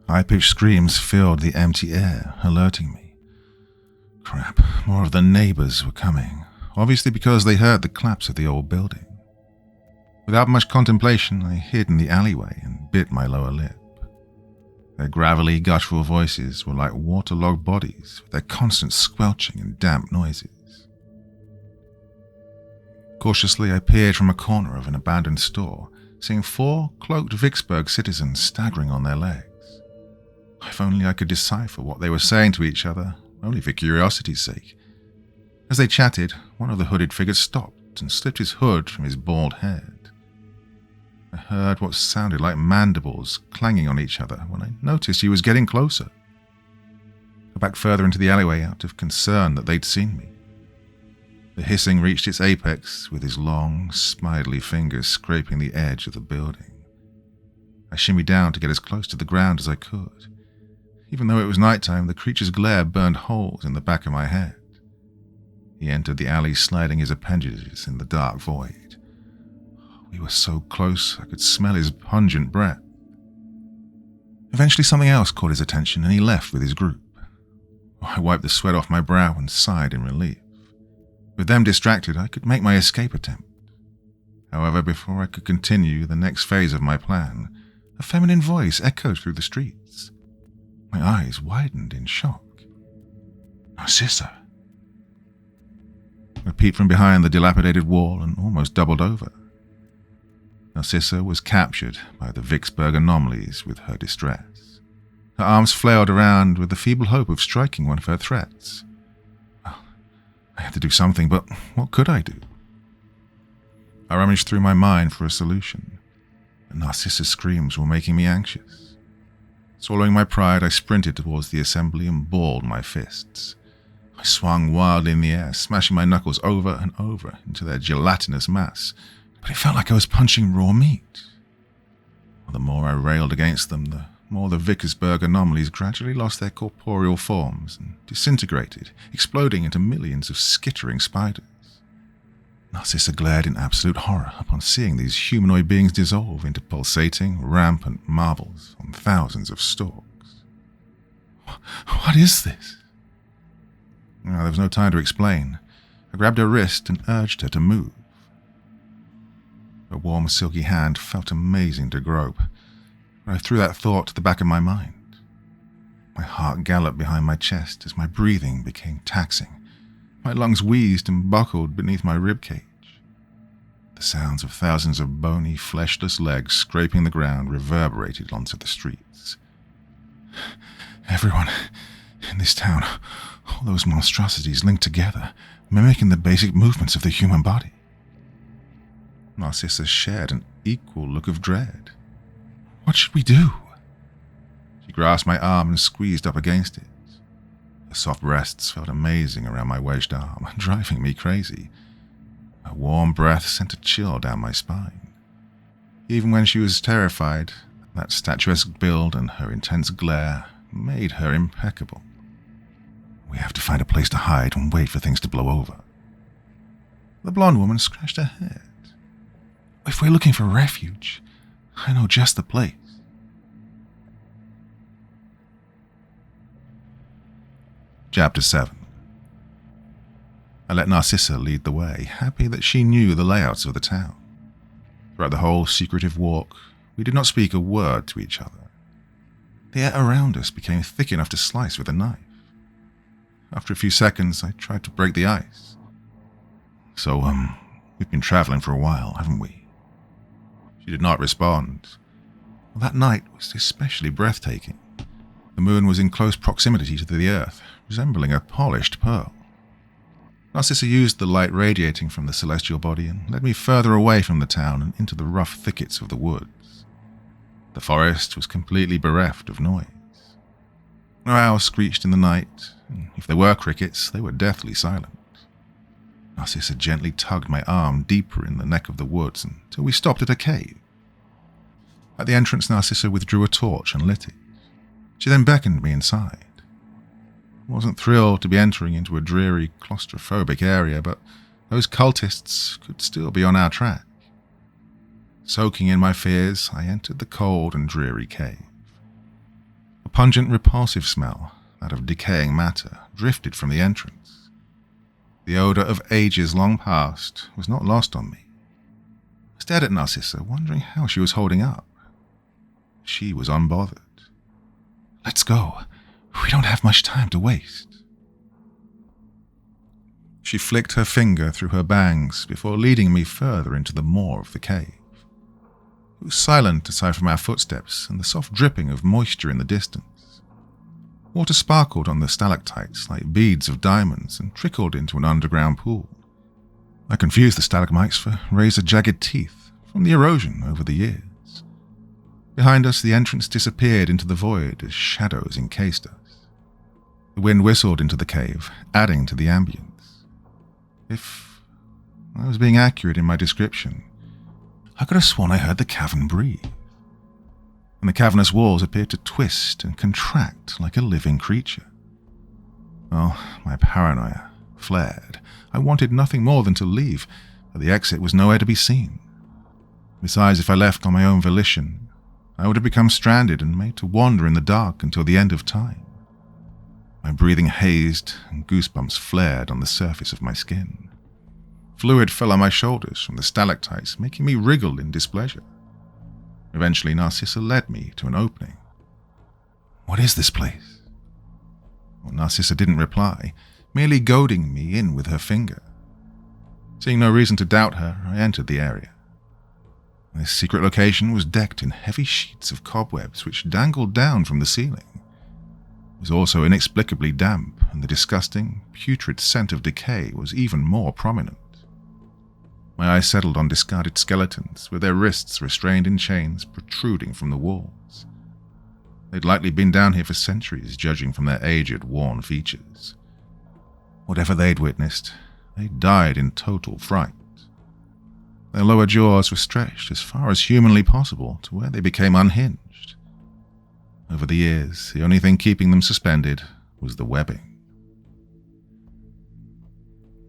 High-pitched screams filled the empty air, alerting me. Crap, more of the neighbors were coming, obviously because they heard the collapse of the old building. Without much contemplation, I hid in the alleyway and bit my lower lip. Their gravelly, guttural voices were like waterlogged bodies with their constant squelching and damp noises. Cautiously, I peered from a corner of an abandoned store, seeing 4 cloaked Vicksburg citizens staggering on their legs. If only I could decipher what they were saying to each other, only for curiosity's sake. As they chatted, one of the hooded figures stopped and slipped his hood from his bald head. I heard what sounded like mandibles clanging on each other when I noticed he was getting closer. I backed further into the alleyway out of concern that they'd seen me. The hissing reached its apex with his long, spidely fingers scraping the edge of the building. I shimmied down to get as close to the ground as I could. Even though it was nighttime, the creature's glare burned holes in the back of my head. He entered the alley, sliding his appendages in the dark void. We were so close, I could smell his pungent breath. Eventually something else caught his attention and he left with his group. I wiped the sweat off my brow and sighed in relief. With them distracted, I could make my escape attempt. However, before I could continue the next phase of my plan, a feminine voice echoed through the streets. My eyes widened in shock. Narcissa. I peeped from behind the dilapidated wall and almost doubled over. Narcissa was captured by the Vicksburg anomalies with her distress. Her arms flailed around with the feeble hope of striking one of her threats. I had to do something, but what could I do? I rummaged through my mind for a solution, but Narcissa's screams were making me anxious. Swallowing my pride, I sprinted towards the assembly and balled my fists. I swung wildly in the air, smashing my knuckles over and over into their gelatinous mass, but it felt like I was punching raw meat. The more I railed against them, the more the Vicksburg anomalies gradually lost their corporeal forms and disintegrated, exploding into millions of skittering spiders. Narcissa glared in absolute horror upon seeing these humanoid beings dissolve into pulsating, rampant marbles on thousands of stalks. What is this? There was no time to explain. I grabbed her wrist and urged her to move. Her warm, silky hand felt amazing to grope, but I threw that thought to the back of my mind. My heart galloped behind my chest as my breathing became taxing. My lungs wheezed and buckled beneath my ribcage. The sounds of thousands of bony, fleshless legs scraping the ground reverberated onto the streets. Everyone in this town, all those monstrosities linked together, mimicking the basic movements of the human body. Narcissa shared an equal look of dread. What should we do? She grasped my arm and squeezed up against it. Her soft breasts felt amazing around my wedged arm, driving me crazy. Her warm breath sent a chill down my spine. Even when she was terrified, that statuesque build and her intense glare made her impeccable. We have to find a place to hide and wait for things to blow over. The blonde woman scratched her head. If we're looking for refuge, I know just the place. Chapter 7. I let Narcissa lead the way, happy that she knew the layouts of the town. Throughout the whole secretive walk, we did not speak a word to each other. The air around us became thick enough to slice with a knife. After a few seconds, I tried to break the ice. So, we've been traveling for a while, haven't we? She did not respond. That night was especially breathtaking. The moon was in close proximity to the earth, resembling a polished pearl. Narcissa used the light radiating from the celestial body and led me further away from the town and into the rough thickets of the woods. The forest was completely bereft of noise. No owls screeched in the night, and if there were crickets, they were deathly silent. Narcissa gently tugged my arm deeper in the neck of the woods until we stopped at a cave. At the entrance, Narcissa withdrew a torch and lit it. She then beckoned me inside. I wasn't thrilled to be entering into a dreary, claustrophobic area, but those cultists could still be on our track. Soaking in my fears, I entered the cold and dreary cave. A pungent, repulsive smell, that of decaying matter, drifted from the entrance. The odor of ages long past was not lost on me. I stared at Narcissa, wondering how she was holding up. She was unbothered. Let's go. We don't have much time to waste. She flicked her finger through her bangs before leading me further into the maw of the cave. It was silent aside from our footsteps and the soft dripping of moisture in the distance. Water sparkled on the stalactites like beads of diamonds and trickled into an underground pool. I confused the stalagmites for razor-jagged teeth from the erosion over the years. Behind us, the entrance disappeared into the void as shadows encased us. The wind whistled into the cave, adding to the ambience. If I was being accurate in my description, I could have sworn I heard the cavern breathe, and the cavernous walls appeared to twist and contract like a living creature. Well, my paranoia flared. I wanted nothing more than to leave, but the exit was nowhere to be seen. Besides, if I left on my own volition, I would have become stranded and made to wander in the dark until the end of time. My breathing hazed and goosebumps flared on the surface of my skin. Fluid fell on my shoulders from the stalactites, making me wriggle in displeasure. Eventually, Narcissa led me to an opening. "What is this place?" Well, Narcissa didn't reply, merely goading me in with her finger. Seeing no reason to doubt her, I entered the area. This secret location was decked in heavy sheets of cobwebs which dangled down from the ceiling. It was also inexplicably damp, and the disgusting, putrid scent of decay was even more prominent. My eyes settled on discarded skeletons with their wrists restrained in chains protruding from the walls. They'd likely been down here for centuries, judging from their aged, worn features. Whatever they'd witnessed, they died in total fright. Their lower jaws were stretched as far as humanly possible to where they became unhinged. Over the years, the only thing keeping them suspended was the webbing.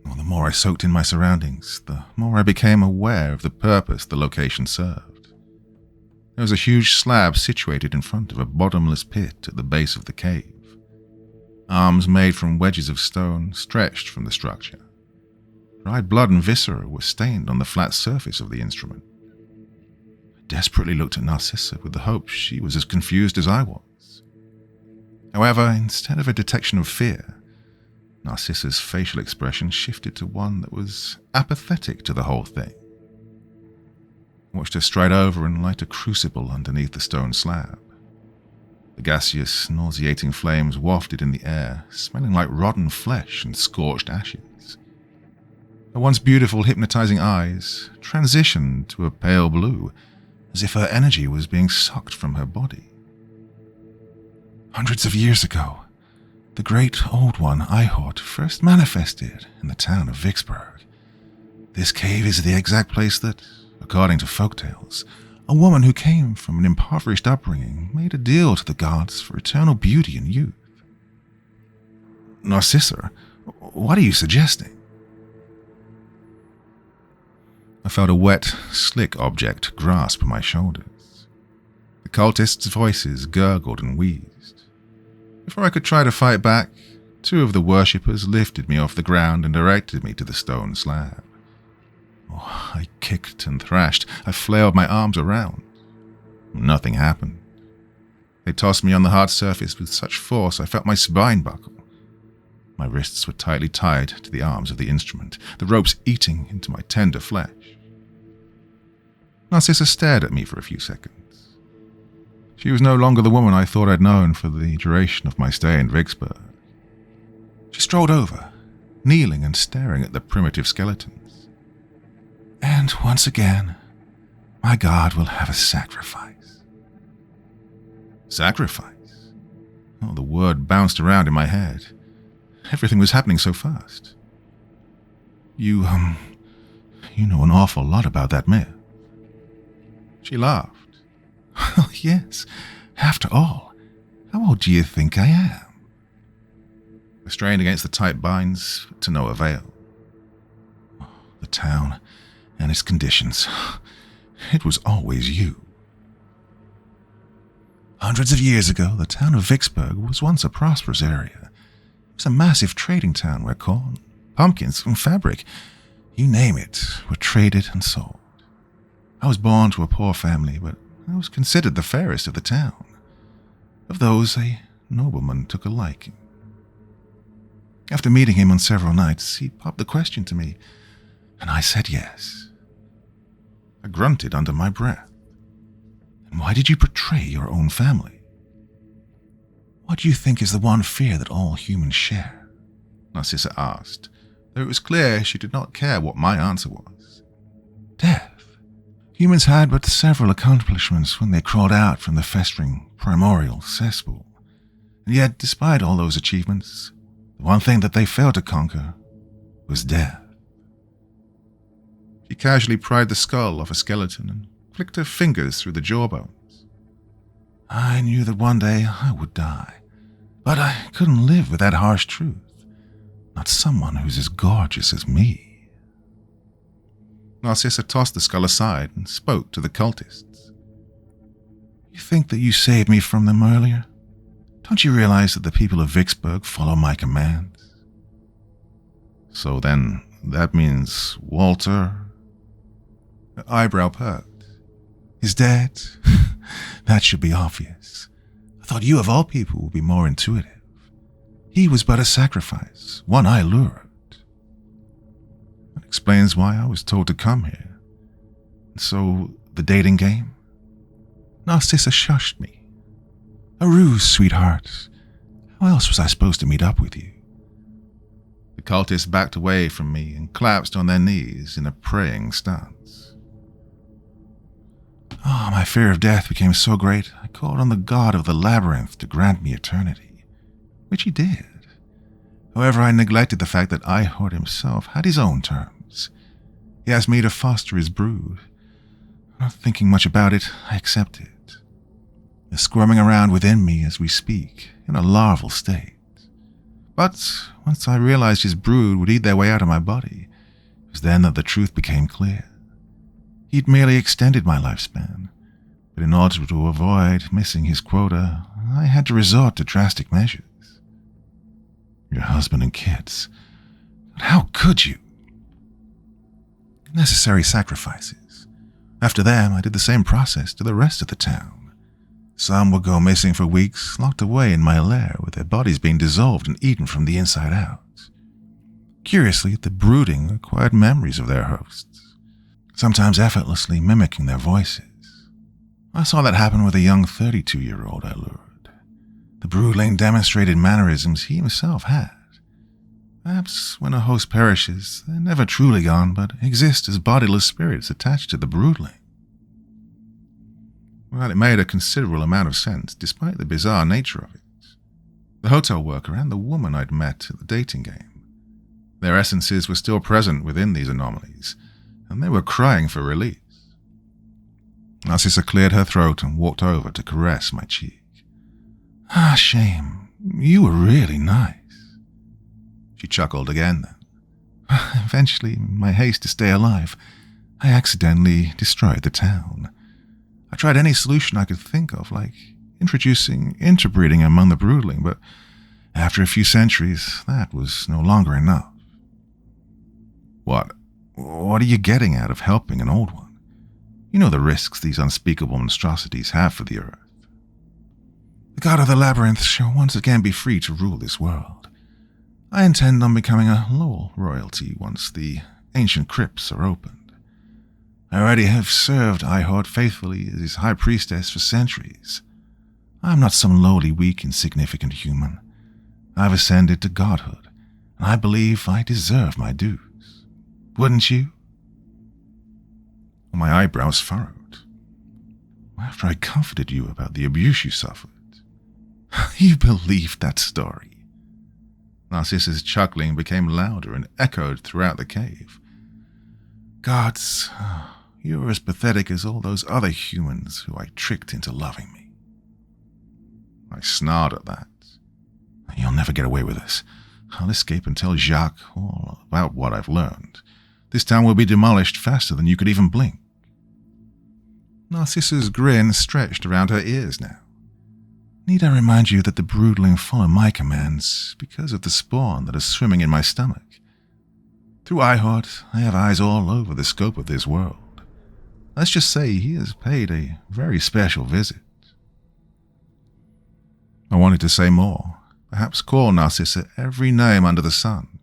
Well, the more I soaked in my surroundings, the more I became aware of the purpose the location served. There was a huge slab situated in front of a bottomless pit at the base of the cave. Arms made from wedges of stone stretched from the structure. Dried blood and viscera were stained on the flat surface of the instrument. I desperately looked at Narcissa with the hope she was as confused as I was. However, instead of a detection of fear, Narcissa's facial expression shifted to one that was apathetic to the whole thing. I watched her stride over and light a crucible underneath the stone slab. The gaseous, nauseating flames wafted in the air, smelling like rotten flesh and scorched ashes. Her once beautiful, hypnotizing eyes transitioned to a pale blue, as if her energy was being sucked from her body. Hundreds of years ago, the great old one, Ihort, first manifested in the town of Vicksburg. This cave is the exact place that, according to folktales, a woman who came from an impoverished upbringing made a deal to the gods for eternal beauty and youth. Narcissa, what are you suggesting? I felt a wet, slick object grasp my shoulders. The cultists' voices gurgled and wheezed. Before I could try to fight back, two of the worshippers lifted me off the ground and directed me to the stone slab. Oh, I kicked and thrashed. I flailed my arms around. Nothing happened. They tossed me on the hard surface with such force I felt my spine buckle. My wrists were tightly tied to the arms of the instrument, the ropes eating into my tender flesh. Narcissa stared at me for a few seconds. She was no longer the woman I thought I'd known for the duration of my stay in Vicksburg. She strolled over, kneeling and staring at the primitive skeletons. And once again, my god will have a sacrifice. Sacrifice? Oh, the word bounced around in my head. Everything was happening so fast. You know an awful lot about that myth. She laughed. Oh, yes. After all, how old do you think I am? I strained against the tight binds, to no avail. The town and its conditions. It was always you. Hundreds of years ago, the town of Vicksburg was once a prosperous area. It was a massive trading town where corn, pumpkins, and fabric, you name it, were traded and sold. I was born to a poor family, but I was considered the fairest of the town. Of those, a nobleman took a liking. After meeting him on several nights, he popped the question to me, and I said yes. I grunted under my breath. And why did you betray your own family? What do you think is the one fear that all humans share? Narcissa asked, though it was clear she did not care what my answer was. Death. Humans had but several accomplishments when they crawled out from the festering primordial cesspool. And yet, despite all those achievements, the one thing that they failed to conquer was death. She casually pried the skull off a skeleton and flicked her fingers through the jawbones. I knew that one day I would die, but I couldn't live with that harsh truth. Not someone who's as gorgeous as me. Narcissa tossed the skull aside and spoke to the cultists. You think that you saved me from them earlier? Don't you realize that the people of Vicksburg follow my commands? So then, that means Walter? Her eyebrow perked. Is dead? That should be obvious. I thought you of all people would be more intuitive. He was but a sacrifice, one I lured. That explains why I was told to come here. So, the dating game? Narcissa shushed me. A ruse, sweetheart. How else was I supposed to meet up with you? The cultists backed away from me and collapsed on their knees in a praying stance. Oh, my fear of death became so great, I called on the god of the labyrinth to grant me eternity, which he did. However, I neglected the fact that Ihord himself had his own terms. He asked me to foster his brood. Not thinking much about it, I accepted. They're squirming around within me as we speak, in a larval state. But once I realized his brood would eat their way out of my body, it was then that the truth became clear. He'd merely extended my lifespan, but in order to avoid missing his quota, I had to resort to drastic measures. Your husband and kids. But how could you? Necessary sacrifices. After them, I did the same process to the rest of the town. Some would go missing for weeks, locked away in my lair with their bodies being dissolved and eaten from the inside out. Curiously, the brooding acquired memories of their hosts, sometimes effortlessly mimicking their voices. I saw that happen with a young 32-year-old I lured. The broodling demonstrated mannerisms he himself had. Perhaps when a host perishes, they're never truly gone, but exist as bodiless spirits attached to the broodling. Well, it made a considerable amount of sense, despite the bizarre nature of it. The hotel worker and the woman I'd met at the dating game. Their essences were still present within these anomalies, and they were crying for release. Narcissa cleared her throat and walked over to caress my cheek. Ah, shame. You were really nice. She chuckled again then. Eventually, in my haste to stay alive, I accidentally destroyed the town. I tried any solution I could think of, like introducing interbreeding among the broodling, but after a few centuries, that was no longer enough. What are you getting at of helping an old one? You know the risks these unspeakable monstrosities have for the earth. The god of the labyrinth shall once again be free to rule this world. I intend on becoming a loyal royalty once the ancient crypts are opened. I already have served Ihord faithfully as his high priestess for centuries. I am not some lowly, weak, insignificant human. I've ascended to godhood, and I believe I deserve my dues. Wouldn't you? My eyebrows furrowed. After I comforted you about the abuse you suffered, you believed that story. Narcissa's chuckling became louder and echoed throughout the cave. Gods, you're as pathetic as all those other humans who I tricked into loving me. I snarled at that. You'll never get away with this. I'll escape and tell Jacques all about what I've learned. This town will be demolished faster than you could even blink. Narcissa's grin stretched around her ears now. Need I remind you that the broodling follow my commands because of the spawn that is swimming in my stomach? Through Ihord, I have eyes all over the scope of this world. Let's just say he has paid a very special visit. I wanted to say more, perhaps call Narcissa every name under the sun.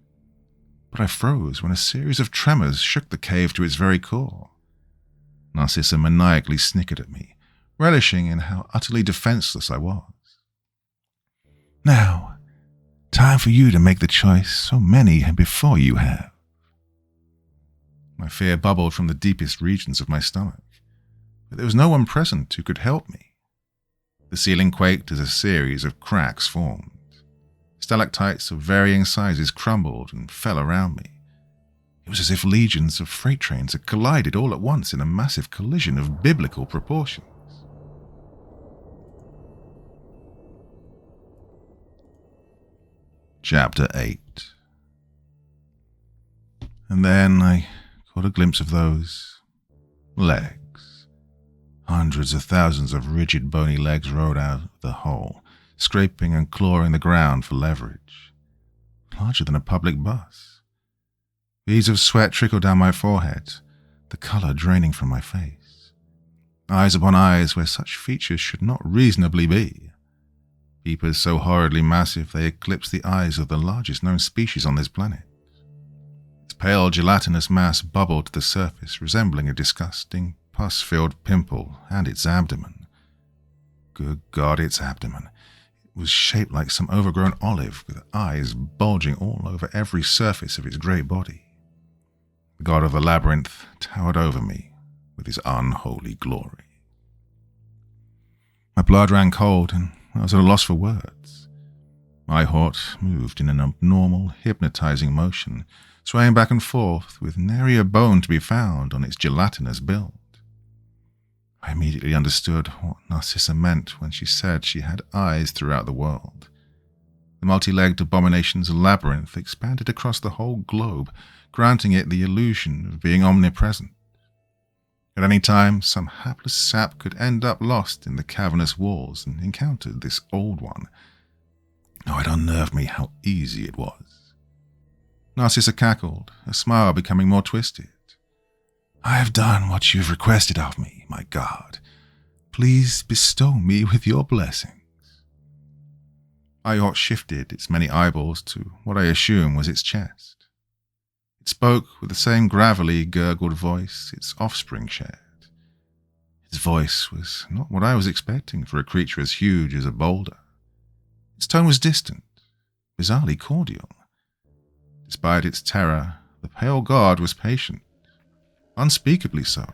But I froze when a series of tremors shook the cave to its very core. Narcissa maniacally snickered at me, relishing in how utterly defenseless I was. Now, time for you to make the choice so many before you have. My fear bubbled from the deepest regions of my stomach, but there was no one present who could help me. The ceiling quaked as a series of cracks formed. Stalactites of varying sizes crumbled and fell around me. It was as if legions of freight trains had collided all at once in a massive collision of biblical proportions. Chapter 8. And then I caught a glimpse of those legs. Hundreds of thousands of rigid, bony legs rode out of the hole, scraping and clawing the ground for leverage. Larger than a public bus. Beads of sweat trickled down my forehead, the color draining from my face. Eyes upon eyes where such features should not reasonably be. Peepers so horridly massive they eclipsed the eyes of the largest known species on this planet. Its pale gelatinous mass bubbled to the surface, resembling a disgusting, pus-filled pimple, and its abdomen. Good God, its abdomen. It was shaped like some overgrown olive, with eyes bulging all over every surface of its great body. The god of the labyrinth towered over me with his unholy glory. My blood ran cold, and I was at a loss for words. My heart moved in an abnormal, hypnotizing motion, swaying back and forth with nary a bone to be found on its gelatinous build. I immediately understood what Narcissa meant when she said she had eyes throughout the world. The multi-legged abomination's labyrinth expanded across the whole globe, granting it the illusion of being omnipresent. At any time, some hapless sap could end up lost in the cavernous walls and encounter this old one. Oh, it unnerved me how easy it was. Narcissa cackled, her smile becoming more twisted. I have done what you've requested of me, my God. Please bestow me with your blessings. Iort shifted its many eyeballs to what I assume was its chest. It spoke with the same gravelly, gurgled voice its offspring shared. Its voice was not what I was expecting for a creature as huge as a boulder. Its tone was distant, bizarrely cordial. Despite its terror, the pale god was patient, unspeakably so.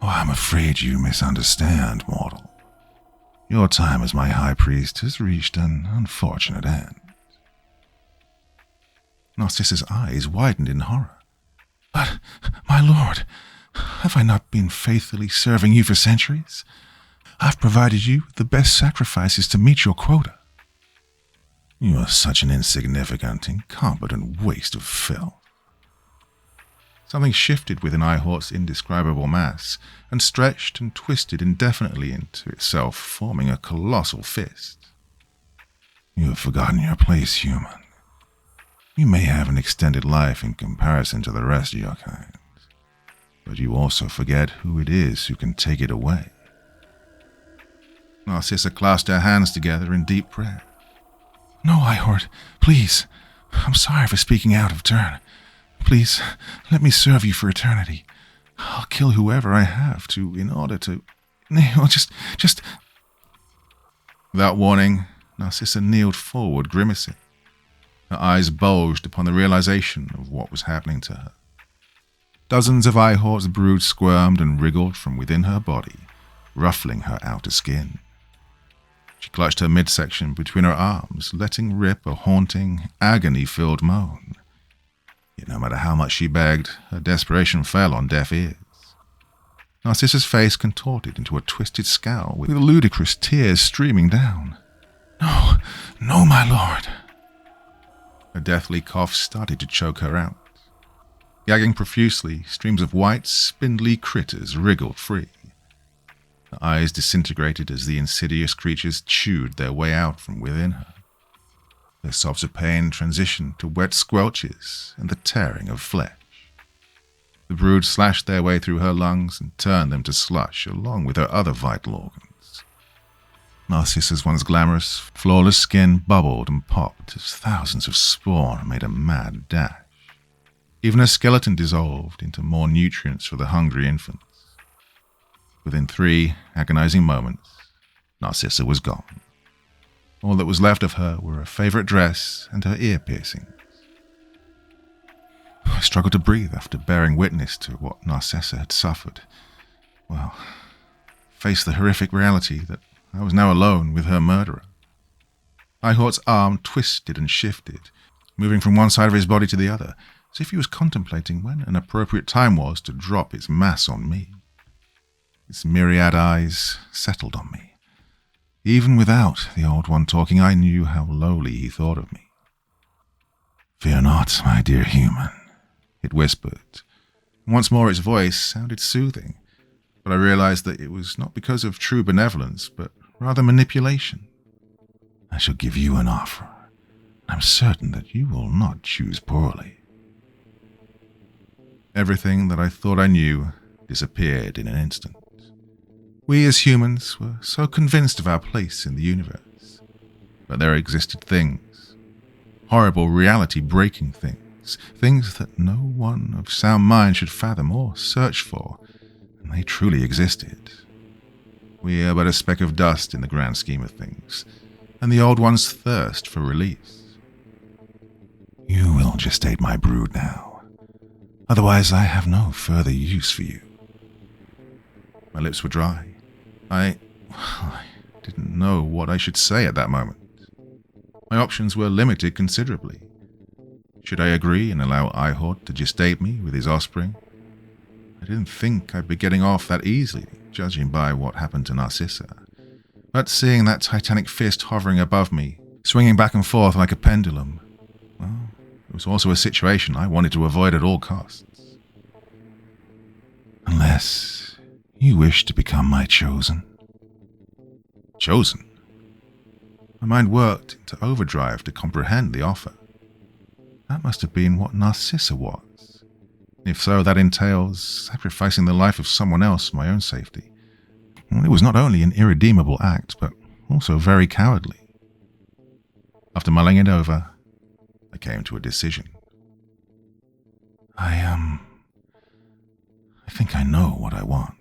Oh, I'm afraid you misunderstand, mortal. Your time as my high priest has reached an unfortunate end. Narcissa's eyes widened in horror. But, my lord, have I not been faithfully serving you for centuries? I've provided you with the best sacrifices to meet your quota. You are such an insignificant, incompetent waste of filth. Something shifted within Ihort's indescribable mass, and stretched and twisted indefinitely into itself, forming a colossal fist. You have forgotten your place, human. You may have an extended life in comparison to the rest of your kind, but you also forget who it is who can take it away. Narcissa clasped her hands together in deep prayer. No, Ihort, please. I'm sorry for speaking out of turn. Please, let me serve you for eternity. I'll kill whoever I have to in order to... Well, just... Without warning, Narcissa kneeled forward, grimacing. Her eyes bulged upon the realization of what was happening to her. Dozens of Ihort's brood squirmed and wriggled from within her body, ruffling her outer skin. She clutched her midsection between her arms, letting rip a haunting, agony-filled moan. Yet no matter how much she begged, her desperation fell on deaf ears. Narcissa's face contorted into a twisted scowl, with ludicrous tears streaming down. No, no, my lord. Her deathly cough started to choke her out. Gagging profusely, streams of white, spindly critters wriggled free. Her eyes disintegrated as the insidious creatures chewed their way out from within her. Their sobs of pain transitioned to wet squelches and the tearing of flesh. The brood slashed their way through her lungs and turned them to slush along with her other vital organs. Narcissa's once glamorous, flawless skin bubbled and popped as thousands of spawn made a mad dash. Even her skeleton dissolved into more nutrients for the hungry infants. Within 3 agonizing moments, Narcissa was gone. All that was left of her were her favourite dress and her ear piercings. I struggled to breathe after bearing witness to what Narcissa had suffered. Well, faced the horrific reality that I was now alone with her murderer. Ihort's arm twisted and shifted, moving from one side of his body to the other, as if he was contemplating when an appropriate time was to drop its mass on me. Its myriad eyes settled on me. Even without the Old One talking, I knew how lowly he thought of me. "Fear not, my dear human," it whispered. Once more its voice sounded soothing, but I realized that it was not because of true benevolence, but rather manipulation. "I shall give you an offer. I'm certain that you will not choose poorly." Everything that I thought I knew disappeared in an instant. We as humans were so convinced of our place in the universe, but there existed things, horrible reality-breaking things, things that no one of sound mind should fathom or search for, and they truly existed. We are but a speck of dust in the grand scheme of things, and the Old One's thirst for release. "You will gestate my brood now. Otherwise I have no further use for you." My lips were dry. I didn't know what I should say at that moment. My options were limited considerably. Should I agree and allow Ihort to gestate me with his offspring? I didn't think I'd be getting off that easily, judging by what happened to Narcissa. But seeing that titanic fist hovering above me, swinging back and forth like a pendulum, well, it was also a situation I wanted to avoid at all costs. "Unless you wish to become my chosen." Chosen? My mind worked into overdrive to comprehend the offer. That must have been what Narcissa was. If so, that entails sacrificing the life of someone else for my own safety. Well, it was not only an irredeemable act, but also very cowardly. After mulling it over, I came to a decision. I think I know what I want.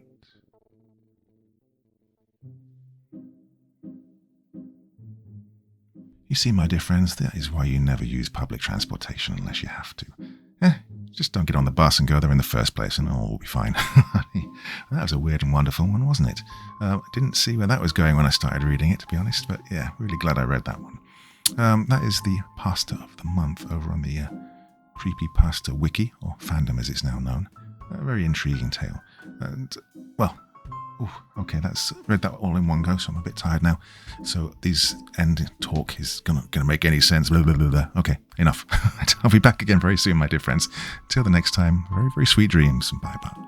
You see, my dear friends, that is why you never use public transportation unless you have to. Just don't get on the bus and go there in the first place and all will be fine. That was a weird and wonderful one, wasn't it? I didn't see where that was going when I started reading it, to be honest, but yeah, really glad I read that one. That is the pasta of the month over on the CREEPYPASTA wiki, or fandom as it's now known. A very intriguing tale. And, well, okay, that's read that all in one go, so I'm a bit tired now. So this end talk is gonna make any sense. Blah, blah, blah, blah. Okay, enough. I'll be back again very soon, my dear friends. Till the next time, very, very sweet dreams, and bye-bye.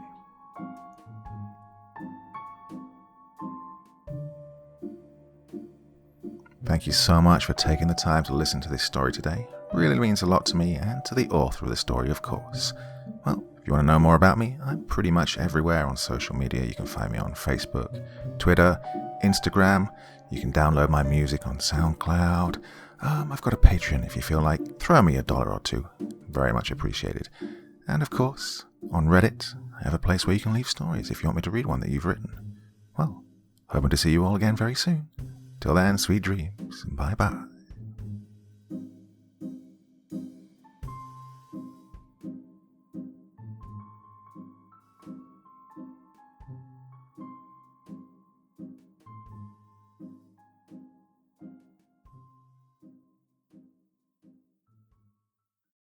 Thank you so much for taking the time to listen to this story today. It really means a lot to me and to the author of the story, of course. Well, if you want to know more about me, I'm pretty much everywhere on social media. You can find me on Facebook, Twitter, Instagram. You can download my music on SoundCloud. I've got a Patreon if you feel like. Throw me $1 or $2. Very much appreciated. And of course, on Reddit, I have a place where you can leave stories if you want me to read one that you've written. Well, hoping to see you all again very soon. Till then, sweet dreams. Bye-bye.